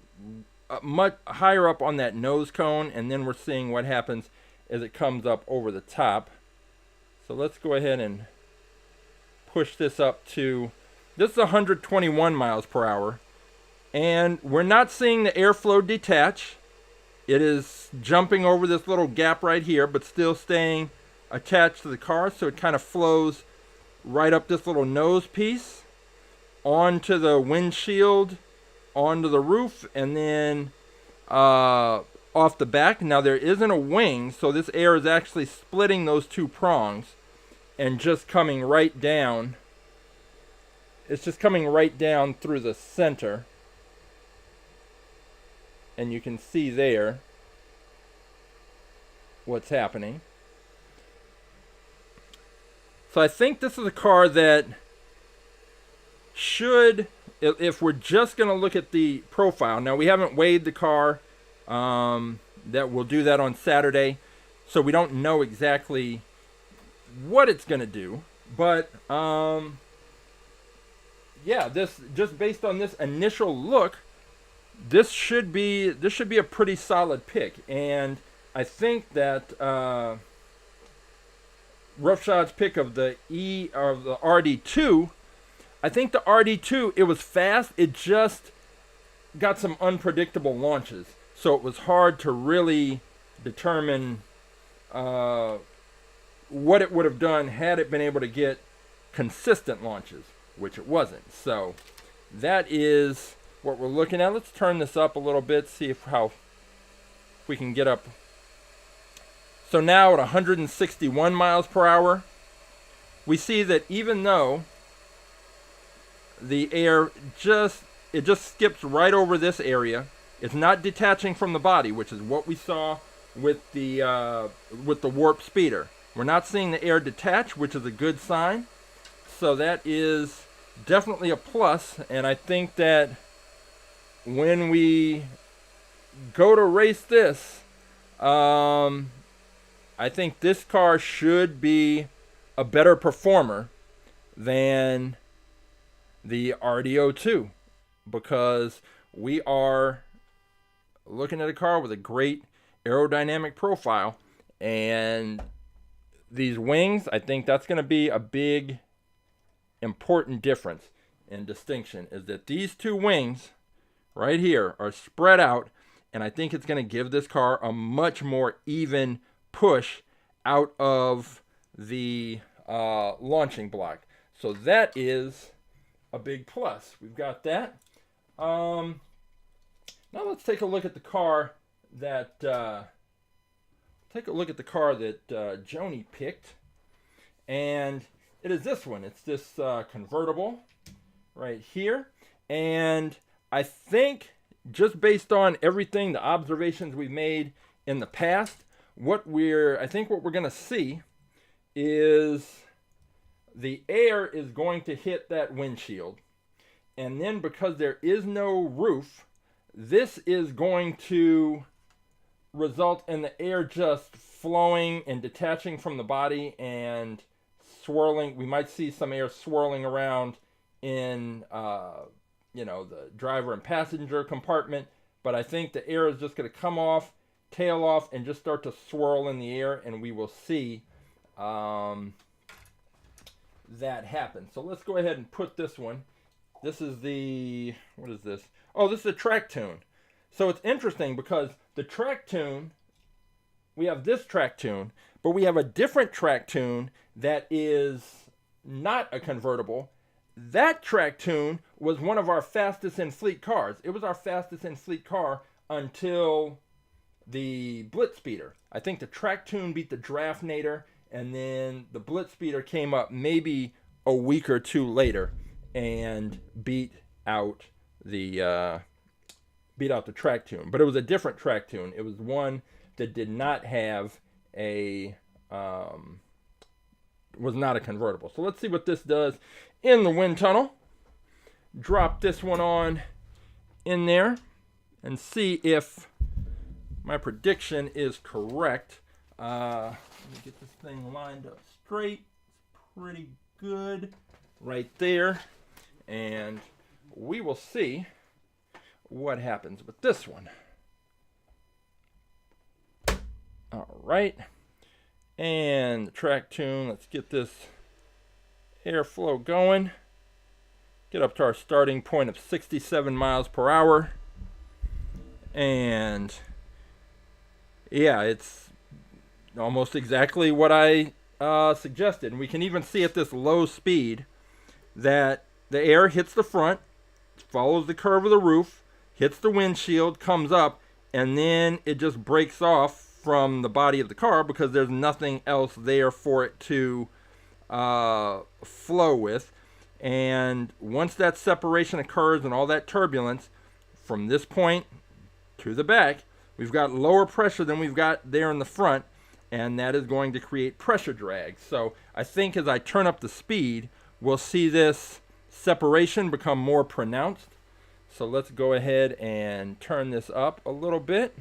much higher up on that nose cone, and then we're seeing what happens as it comes up over the top. So let's go ahead and push this up to, this is 121 miles per hour, and we're not seeing the airflow detach. It is jumping over this little gap right here, but still staying attached to the car, so it kind of flows right up this little nose piece onto the windshield, onto the roof, and then off the back. Now there isn't a wing, so this air is actually splitting those two prongs and just coming right down. It's just coming right down through the center, and you can see there what's happening. So I think this is a car that should, if we're just going to look at the profile. Now, we haven't weighed the car. That we'll do that on Saturday. So we don't know exactly what it's going to do. But, yeah, this, just based on this initial look, this should be a pretty solid pick. And I think that Roughshot's pick of the RD2, I think the RD2, it was fast. It just got some unpredictable launches, so it was hard to really determine what it would have done had it been able to get consistent launches, which it wasn't. So that is what we're looking at. Let's turn this up a little bit, see if we can get up. So now at 161 miles per hour, we see that even though the air just skips right over this area, it's not detaching from the body, which is what we saw with the Warp Speeder. We're not seeing the air detach, which is a good sign. So that is definitely a plus, and I think that when we go to race this, I think this car should be a better performer than the RD02, because we are looking at a car with a great aerodynamic profile, and these wings, I think that's going to be a big, important difference and distinction, is that these two wings right here are spread out, and I think it's going to give this car a much more even push out of the launching block. So that is a big plus. We've got that. Now let's take a look at the car that Joni picked, and it is this one. It's this convertible right here, and I think just based on everything, the observations we've made in the past, what we're going to see is the air is going to hit that windshield, and then because there is no roof, this is going to result in the air just flowing and detaching from the body and swirling. We might see some air swirling around in the driver and passenger compartment, but I think the air is just going to come off, tail off, and just start to swirl in the air, and we will see that happen. So let's go ahead and put this one. This is the, what is this? Oh, this is a track tune. So it's interesting because the track tune, we have this track tune, but we have a different track tune that is not a convertible. That track tune was one of our fastest in fleet cars. It was our fastest in fleet car until the Blitz Speeder. I think the track tune beat the Draftnator, and then the Blitz Speeder came up maybe a week or two later and beat out the track tune. But it was a different track tune. It was one that did not have a was not a convertible. So let's see what this does in the wind tunnel. Drop this one on in there and see if my prediction is correct. Let me get this thing lined up straight. It's pretty good right there. And we will see what happens with this one. All right. And the track tune, let's get this airflow going. Get up to our starting point of 67 miles per hour. And yeah, it's almost exactly what I suggested. And we can even see at this low speed that the air hits the front, follows the curve of the roof, hits the windshield, comes up, and then it just breaks off from the body of the car because there's nothing else there for it to flow with. And once that separation occurs and all that turbulence, from this point to the back, we've got lower pressure than we've got there in the front, and that is going to create pressure drag. So I think as I turn up the speed, we'll see this separation become more pronounced. So let's go ahead and turn this up a little bit.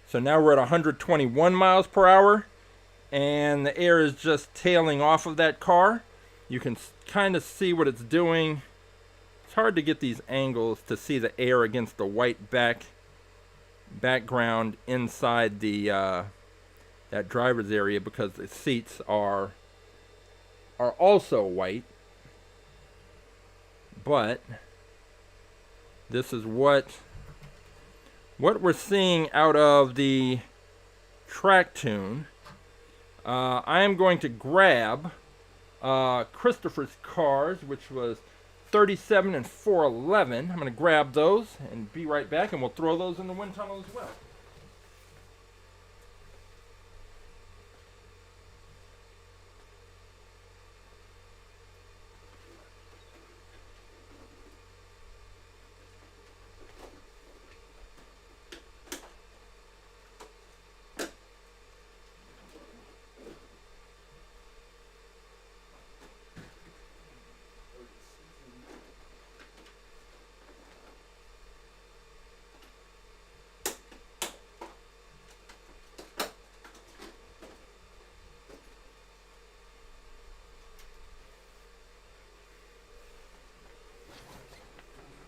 So now we're at 121 miles per hour, and the air is just tailing off of that car. You can kind of see what it's doing. It's hard to get these angles to see the air against the white background inside the that driver's area because the seats are also white. But this is what we're seeing out of the track tune. I am going to grab Christopher's cars, which was 37 and 411. I'm going to grab those and be right back, and we'll throw those in the wind tunnel as well.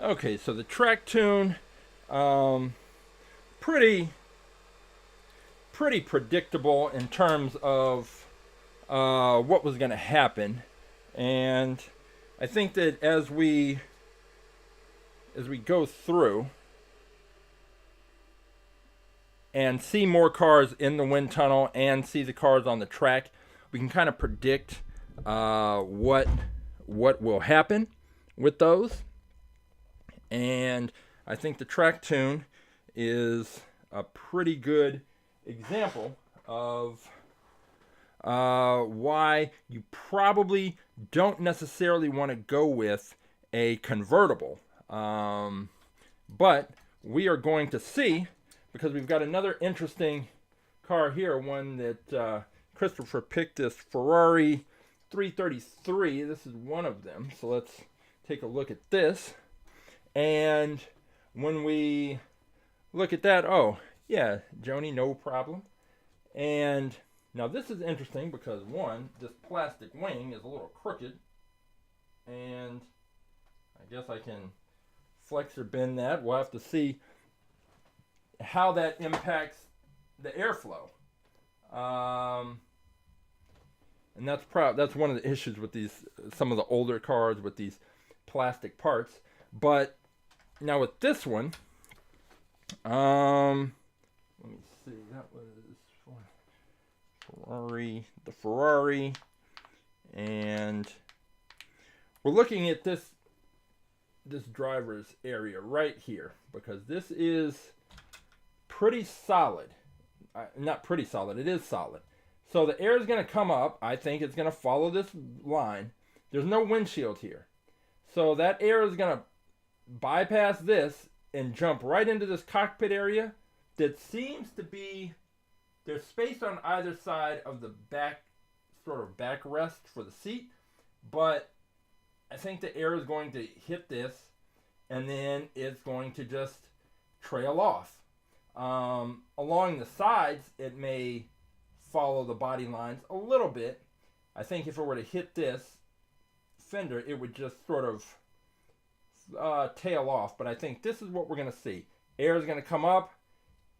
Okay, so the track tune, pretty predictable in terms of what was going to happen, and I think that as we go through and see more cars in the wind tunnel and see the cars on the track, we can kind of predict what will happen with those. And I think the track tune is a pretty good example of why you probably don't necessarily want to go with a convertible. But we are going to see, because we've got another interesting car here, one that Christopher picked, this Ferrari 333. This is one of them. So let's take a look at this. And when we look at that, oh, yeah, Joni, no problem. And now this is interesting because, one, this plastic wing is a little crooked. And I guess I can flex or bend that. We'll have to see how that impacts the airflow. And that's one of the issues with these, some of the older cars with these plastic parts. But now with this one, let me see, that was the Ferrari, and we're looking at this driver's area right here, because this is pretty solid. Not pretty solid, it is solid. So the air is going to come up. I think it's going to follow this line. There's no windshield here. So that air is going to bypass this and jump right into this cockpit area that seems to be, there's space on either side of the back, sort of backrest for the seat, but I think the air is going to hit this and then it's going to just trail off. Along the sides, it may follow the body lines a little bit. I think if it were to hit this fender, it would just sort of tail off. But I think this is what we're going to see. Air is going to come up.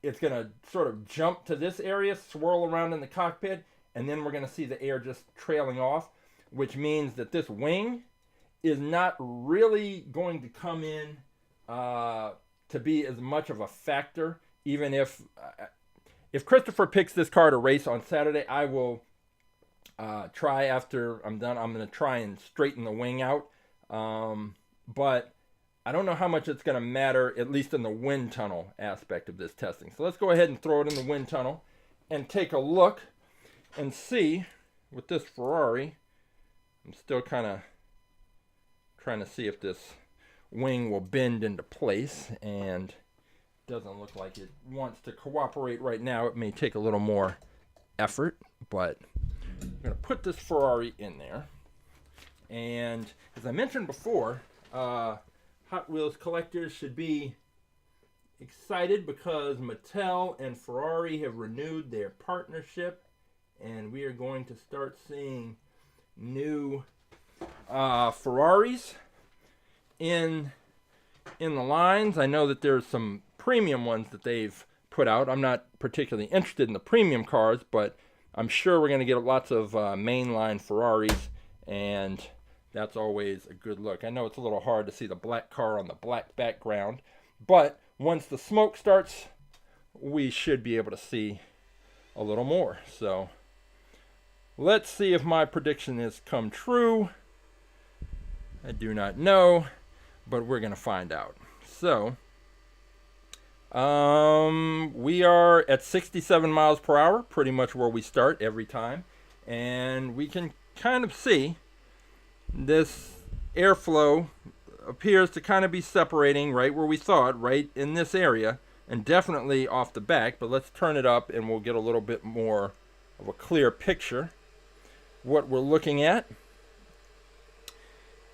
It's going to sort of jump to this area, swirl around in the cockpit, and then we're going to see the air just trailing off, which means that this wing is not really going to come in to be as much of a factor. Even if Christopher picks this car to race on Saturday, I will try after I'm done. I'm going to try and straighten the wing out. But I don't know how much it's going to matter, at least in the wind tunnel aspect of this testing. So let's go ahead and throw it in the wind tunnel and take a look and see with this Ferrari. I'm still kind of trying to see if this wing will bend into place, and doesn't look like it wants to cooperate right now. It may take a little more effort, but I'm going to put this Ferrari in there. And as I mentioned before, Hot Wheels collectors should be excited because Mattel and Ferrari have renewed their partnership, and we are going to start seeing new Ferraris in the lines. I know that there's some premium ones that they've put out. I'm not particularly interested in the premium cars, but I'm sure we're going to get lots of mainline Ferraris, and that's always a good look. I know it's a little hard to see the black car on the black background, but once the smoke starts, we should be able to see a little more. So let's see if my prediction has come true. I do not know, but we're going to find out. So we are at 67 miles per hour, pretty much where we start every time. And we can kind of see this airflow appears to kind of be separating right where we thought, right in this area, and definitely off the back. But let's turn it up and we'll get a little bit more of a clear picture what we're looking at.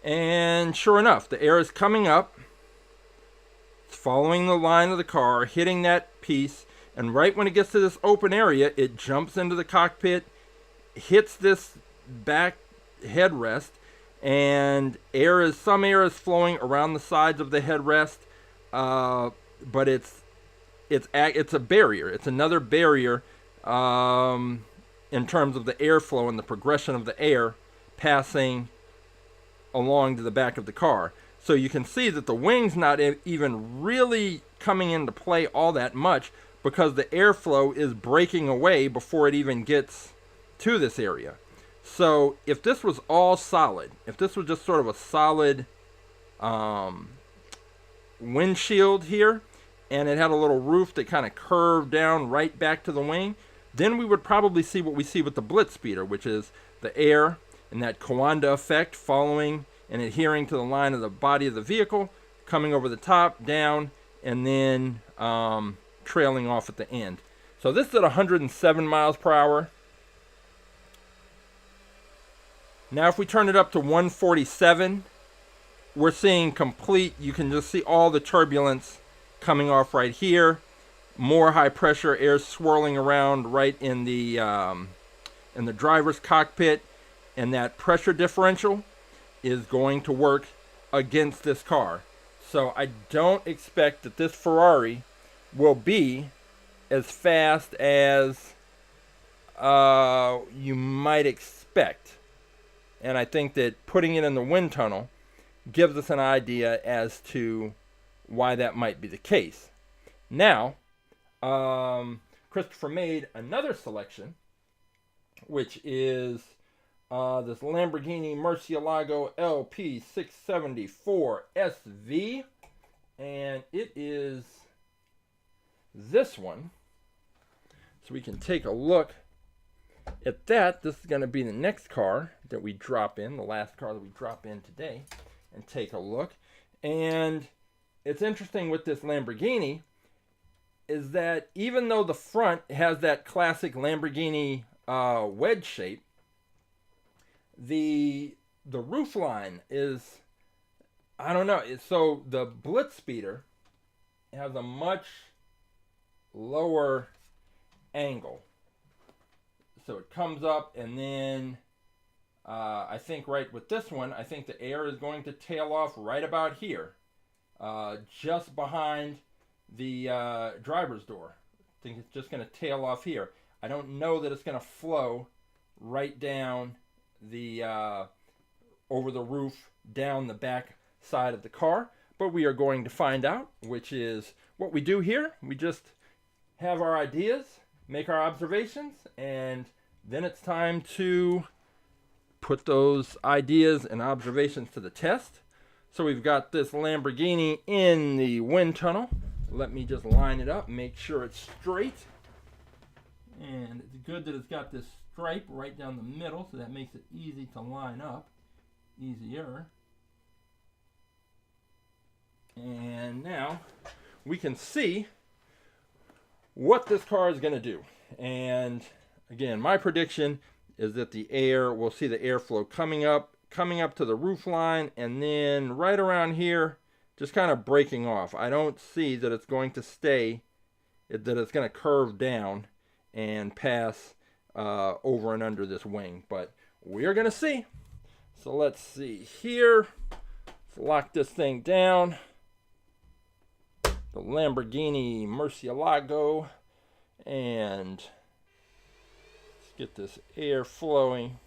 And sure enough, the air is coming up. It's following the line of the car, hitting that piece, and right when it gets to this open area, it jumps into the cockpit, hits this back headrest, and some air is flowing around the sides of the headrest, but it's a barrier. It's another barrier in terms of the airflow and the progression of the air passing along to the back of the car. So you can see that the wing's not even really coming into play all that much because the airflow is breaking away before it even gets to this area. So if this was all solid, if this was just sort of a solid windshield here, and it had a little roof that kind of curved down right back to the wing, then we would probably see what we see with the Blitz Speeder, which is the air and that Coanda Effect following and adhering to the line of the body of the vehicle, coming over the top, down, and then trailing off at the end. So this is at 107 miles per hour. Now if we turn it up to 147, we're seeing complete, you can just see all the turbulence coming off right here. More high pressure air swirling around right in the driver's cockpit, and that pressure differential is going to work against this car. So I don't expect that this Ferrari will be as fast as you might expect. And I think that putting it in the wind tunnel gives us an idea as to why that might be the case. Now, Christopher made another selection, which is this Lamborghini Murcielago LP 674 SV, and it is this one. So we can take a look at that. This is going to be the next car that we drop in, the last car that we drop in today, and take a look. And it's interesting with this Lamborghini is that even though the front has that classic Lamborghini wedge shape, the roof line is, I don't know. So the Blitz Speeder has a much lower angle. So it comes up, and then I think right with this one, I think the air is going to tail off right about here, just behind the driver's door. I think it's just going to tail off here. I don't know that it's going to flow right down the over the roof, down the back side of the car, but we are going to find out, which is what we do here. We just have our ideas, make our observations, and then it's time to put those ideas and observations to the test. So we've got this Lamborghini in the wind tunnel. Let me just line it up, make sure it's straight. And it's good that it's got this stripe right down the middle, so that makes it easy to line up. Easier. And now we can see what this car is going to do. And again, my prediction is that the air, we'll see the airflow coming up to the roof line, and then right around here, just kind of breaking off. I don't see that it's going to stay, that it's going to curve down and pass over and under this wing, but we're going to see. So let's see here. Let's lock this thing down. The Lamborghini Murcielago, and let's get this air flowing.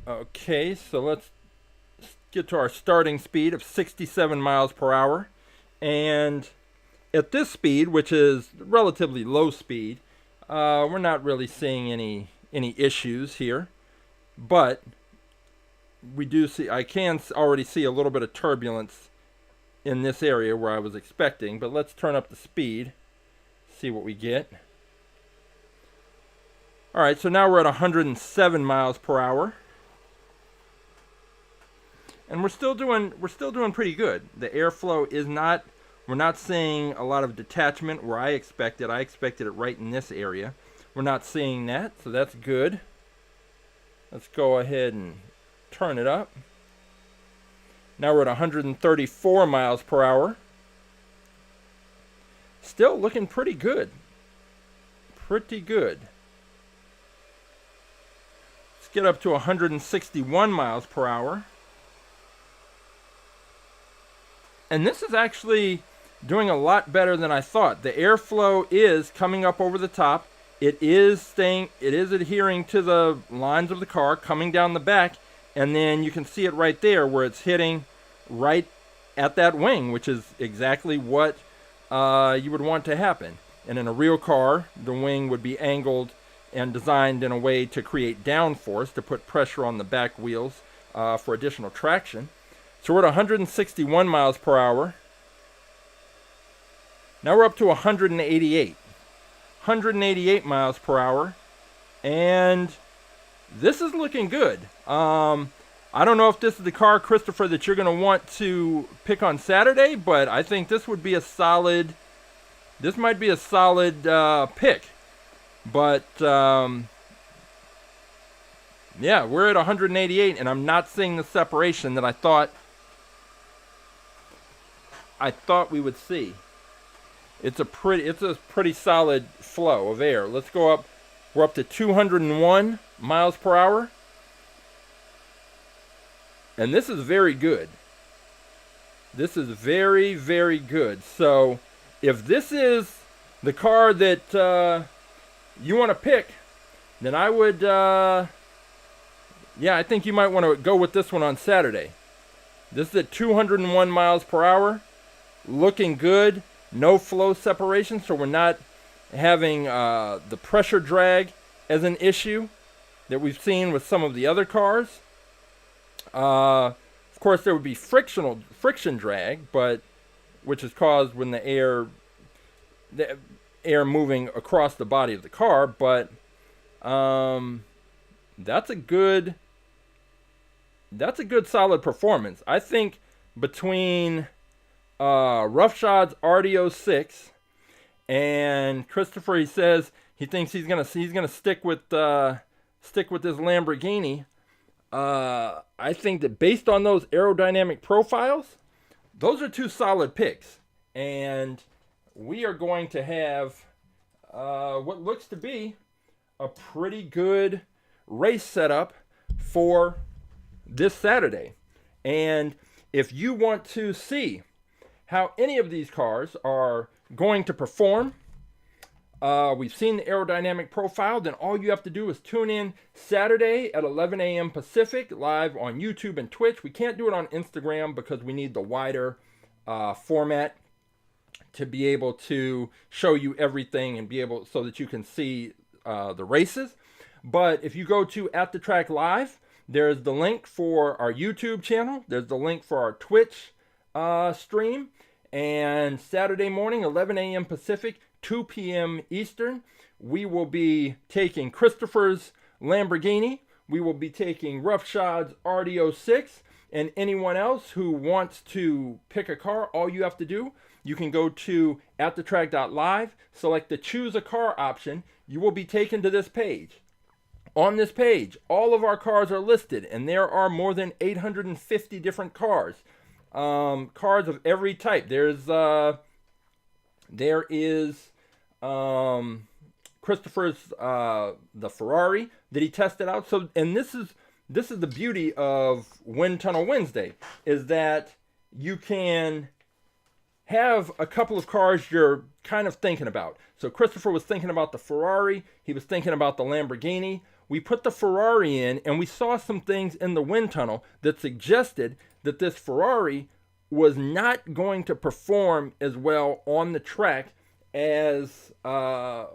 Okay, so let's get to our starting speed of 67 miles per hour. And at this speed, which is relatively low speed, we're not really seeing any issues here. But we do see, I can already see a little bit of turbulence in this area where I was expecting. But let's turn up the speed, see what we get. All right, so now we're at 107 miles per hour. And we're still doing pretty good. The airflow is not, we're not seeing a lot of detachment where I expected. I expected it right in this area. We're not seeing that, so that's good. Let's go ahead and turn it up. Now we're at 134 miles per hour. Still looking pretty good. Pretty good. Let's get up to 161 miles per hour. And this is actually doing a lot better than I thought. The airflow is coming up over the top. It is adhering to the lines of the car, coming down the back, and then you can see it right there where it's hitting right at that wing, which is exactly what you would want to happen. And in a real car, the wing would be angled and designed in a way to create downforce, to put pressure on the back wheels for additional traction. So we're at 161 miles per hour. Now we're up to 188. 188 miles per hour. And this is looking good. I don't know if this is the car, Christopher, that you're going to want to pick on Saturday, but I think this would be a solid, this might be a solid pick. But, yeah, we're at 188, and I'm not seeing the separation that I thought we would see. It's a pretty solid flow of air. Let's go up. We're up to 201 miles per hour. And this is very good. This is very, very good. So if this is the car that you want to pick, then I would, yeah, I think you might want to go with this one on Saturday. This is at 201 miles per hour. Looking good. No flow separation, so we're not having the pressure drag as an issue that we've seen with some of the other cars. Of course, there would be friction drag, but which is caused when the air moving across the body of the car. But that's a good solid performance. I think between Roughshod's RD06 and Christopher, he says he thinks he's gonna stick with this Lamborghini. I think that based on those aerodynamic profiles, those are two solid picks, and we are going to have what looks to be a pretty good race setup for this Saturday. And if you want to see how any of these cars are going to perform, we've seen the aerodynamic profile, then all you have to do is tune in Saturday at 11 a.m. Pacific, live on YouTube and Twitch. We can't do it on Instagram because we need the wider format to be able to show you everything and be able so that you can see the races. But if you go to AtTheTrack.live, there's the link for our YouTube channel. There's the link for our Twitch stream. And Saturday morning, 11 a.m. Pacific, 2 p.m. Eastern, we will be taking Christopher's Lamborghini. We will be taking Roughshod's RD06. And anyone else who wants to pick a car, all you have to do, you can go to AtTheTrack.live, select the Choose a Car option. You will be taken to this page. On this page, all of our cars are listed, and there are more than 850 different cars. Cars of every type. There is Christopher's the Ferrari that he tested out. So, and this is the beauty of Wind Tunnel Wednesday, is that you can have a couple of cars you're kind of thinking about. So Christopher was thinking about the Ferrari. He was thinking about the Lamborghini. We put the Ferrari in, and we saw some things in the wind tunnel that suggested that this Ferrari was not going to perform as well on the track as the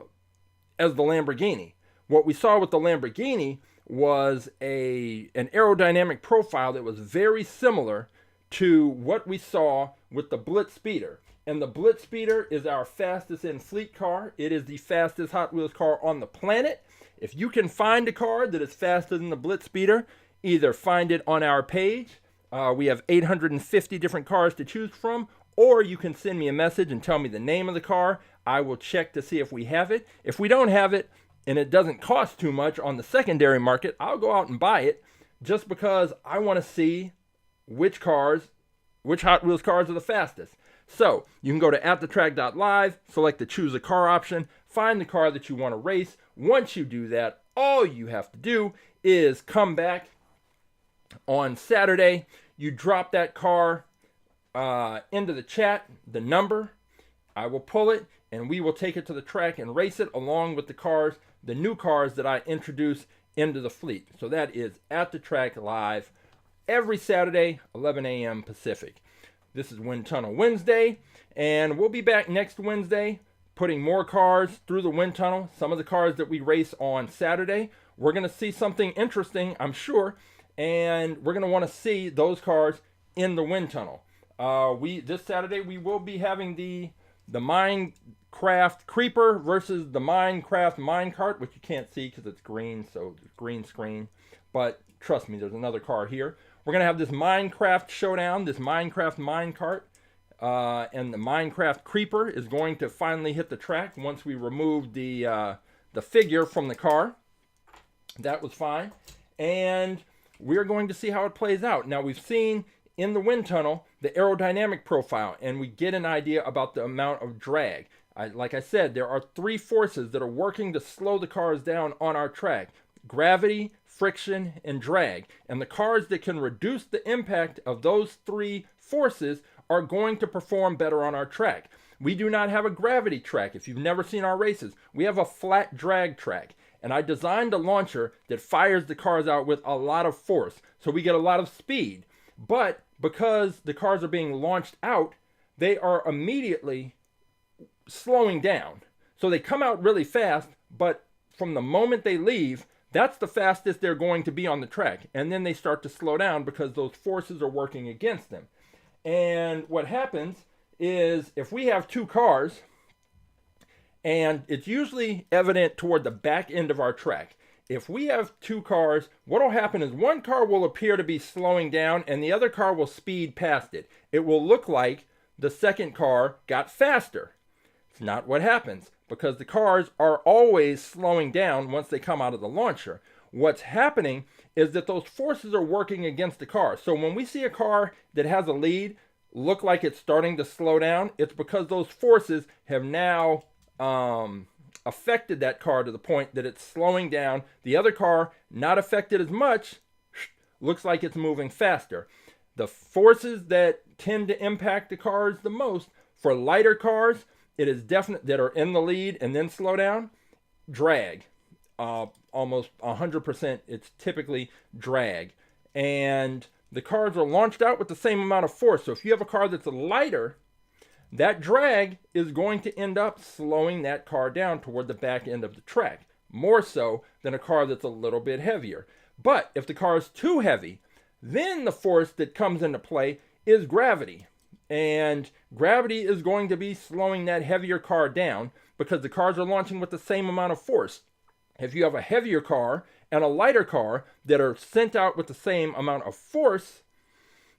Lamborghini. What we saw with the Lamborghini was an aerodynamic profile that was very similar to what we saw with the Blitz Speeder. And the Blitz Speeder is our fastest in fleet car. It is the fastest Hot Wheels car on the planet. If you can find a car that is faster than the Blitz Speeder, either find it on our page. We have 850 different cars to choose from, or you can send me a message and tell me the name of the car. I will check to see if we have it. If we don't have it and it doesn't cost too much on the secondary market, I'll go out and buy it just because I want to see which Hot Wheels cars are the fastest. So you can go to AtTheTrack.live, select the Choose a Car option, find the car that you want to race. Once you do that, all you have to do is come back on Saturday. You drop that car into the chat, the number. I will pull it, and we will take it to the track and race it along with the cars, the new cars that I introduce into the fleet. So that is AtTheTrack.live every Saturday, 11 a.m. Pacific. This is Wind Tunnel Wednesday, and we'll be back next Wednesday putting more cars through the wind tunnel. Some of the cars that we race on Saturday, we're going to see something interesting, I'm sure, and we're going to want to see those cars in the wind tunnel. This Saturday we will be having the Minecraft Creeper versus the Minecraft Minecart, which you can't see because it's green, so green screen. But trust me, there's another car here. We're going to have this Minecraft showdown, this Minecraft Minecart, and the Minecraft Creeper is going to finally hit the track once we remove the figure from the car. That was fine. And we're going to see how it plays out. Now, we've seen in the wind tunnel the aerodynamic profile, and we get an idea about the amount of drag. Like I said, there are 3 forces that are working to slow the cars down on our track: gravity, friction, and drag. And the cars that can reduce the impact of those 3 forces are going to perform better on our track. We do not have a gravity track. If you've never seen our races, we have a flat drag track. And I designed a launcher that fires the cars out with a lot of force, so we get a lot of speed. But because the cars are being launched out, they are immediately slowing down. So they come out really fast, but from the moment they leave, that's the fastest they're going to be on the track. And then they start to slow down because those forces are working against them. And what happens is if we have 2 cars, and it's usually evident toward the back end of our track. If we have 2 cars, what will happen is one car will appear to be slowing down and the other car will speed past it. It will look like the second car got faster. It's not what happens, because the cars are always slowing down once they come out of the launcher. What's happening is that those forces are working against the car. So when we see a car that has a lead look like it's starting to slow down, it's because those forces have now affected that car to the point that it's slowing down. The other car, not affected as much, looks like it's moving faster. The forces that tend to impact the cars the most, for lighter cars, it is definite that are in the lead and then slow down, drag. Almost 100%, it's typically drag. And the cars are launched out with the same amount of force. So if you have a car that's lighter, that drag is going to end up slowing that car down toward the back end of the track, more so than a car that's a little bit heavier. But if the car is too heavy, then the force that comes into play is gravity. And gravity is going to be slowing that heavier car down because the cars are launching with the same amount of force. If you have a heavier car and a lighter car that are sent out with the same amount of force,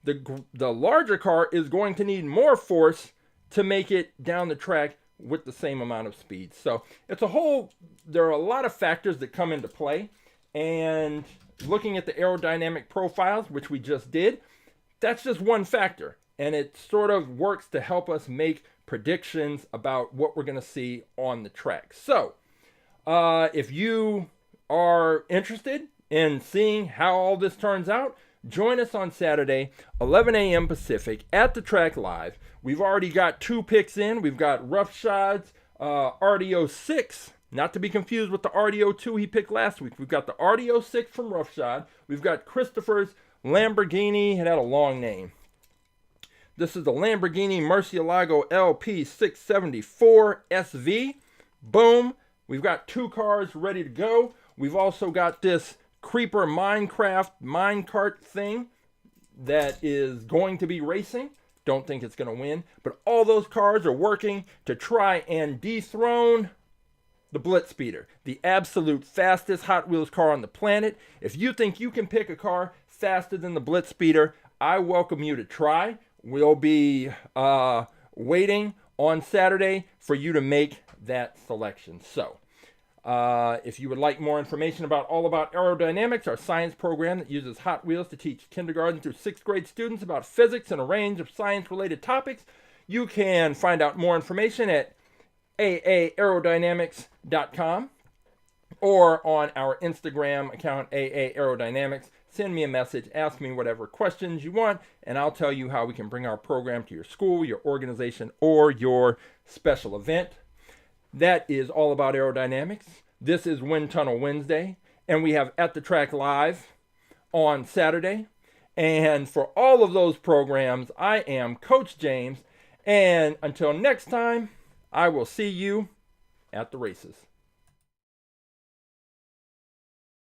the larger car is going to need more force to make it down the track with the same amount of speed. So there are a lot of factors that come into play. And looking at the aerodynamic profiles, which we just did, that's just one factor. And it sort of works to help us make predictions about what we're going to see on the track. So, if you are interested in seeing how all this turns out, join us on Saturday, 11 a.m. Pacific, at the Track Live. We've already got 2 picks in. We've got Roughshods RDO 6, not to be confused with the RDO 2 he picked last week. We've got the RDO 6 from Roughshod. We've got Christopher's Lamborghini. It had a long name. This is the Lamborghini Murcielago LP 674 SV. Boom. We've got 2 cars ready to go. We've also got this Creeper Minecraft Minecart thing that is going to be racing. Don't think it's going to win. But all those cars are working to try and dethrone the Blitz Speeder, the absolute fastest Hot Wheels car on the planet. If you think you can pick a car faster than the Blitz Speeder, I welcome you to try. We'll be waiting on Saturday for you to make that selection. So, if you would like more information about About Aerodynamics, our science program that uses Hot Wheels to teach kindergarten through 6th grade students about physics and a range of science-related topics, you can find out more information at AAAerodynamics.com or on our Instagram account, AAAerodynamics. Send me a message, ask me whatever questions you want, and I'll tell you how we can bring our program to your school, your organization, or your special event. That is all about aerodynamics. This is Wind Tunnel Wednesday, and we have At the Track Live on Saturday. And for all of those programs, I am Coach James, and until next time, I will see you at the races.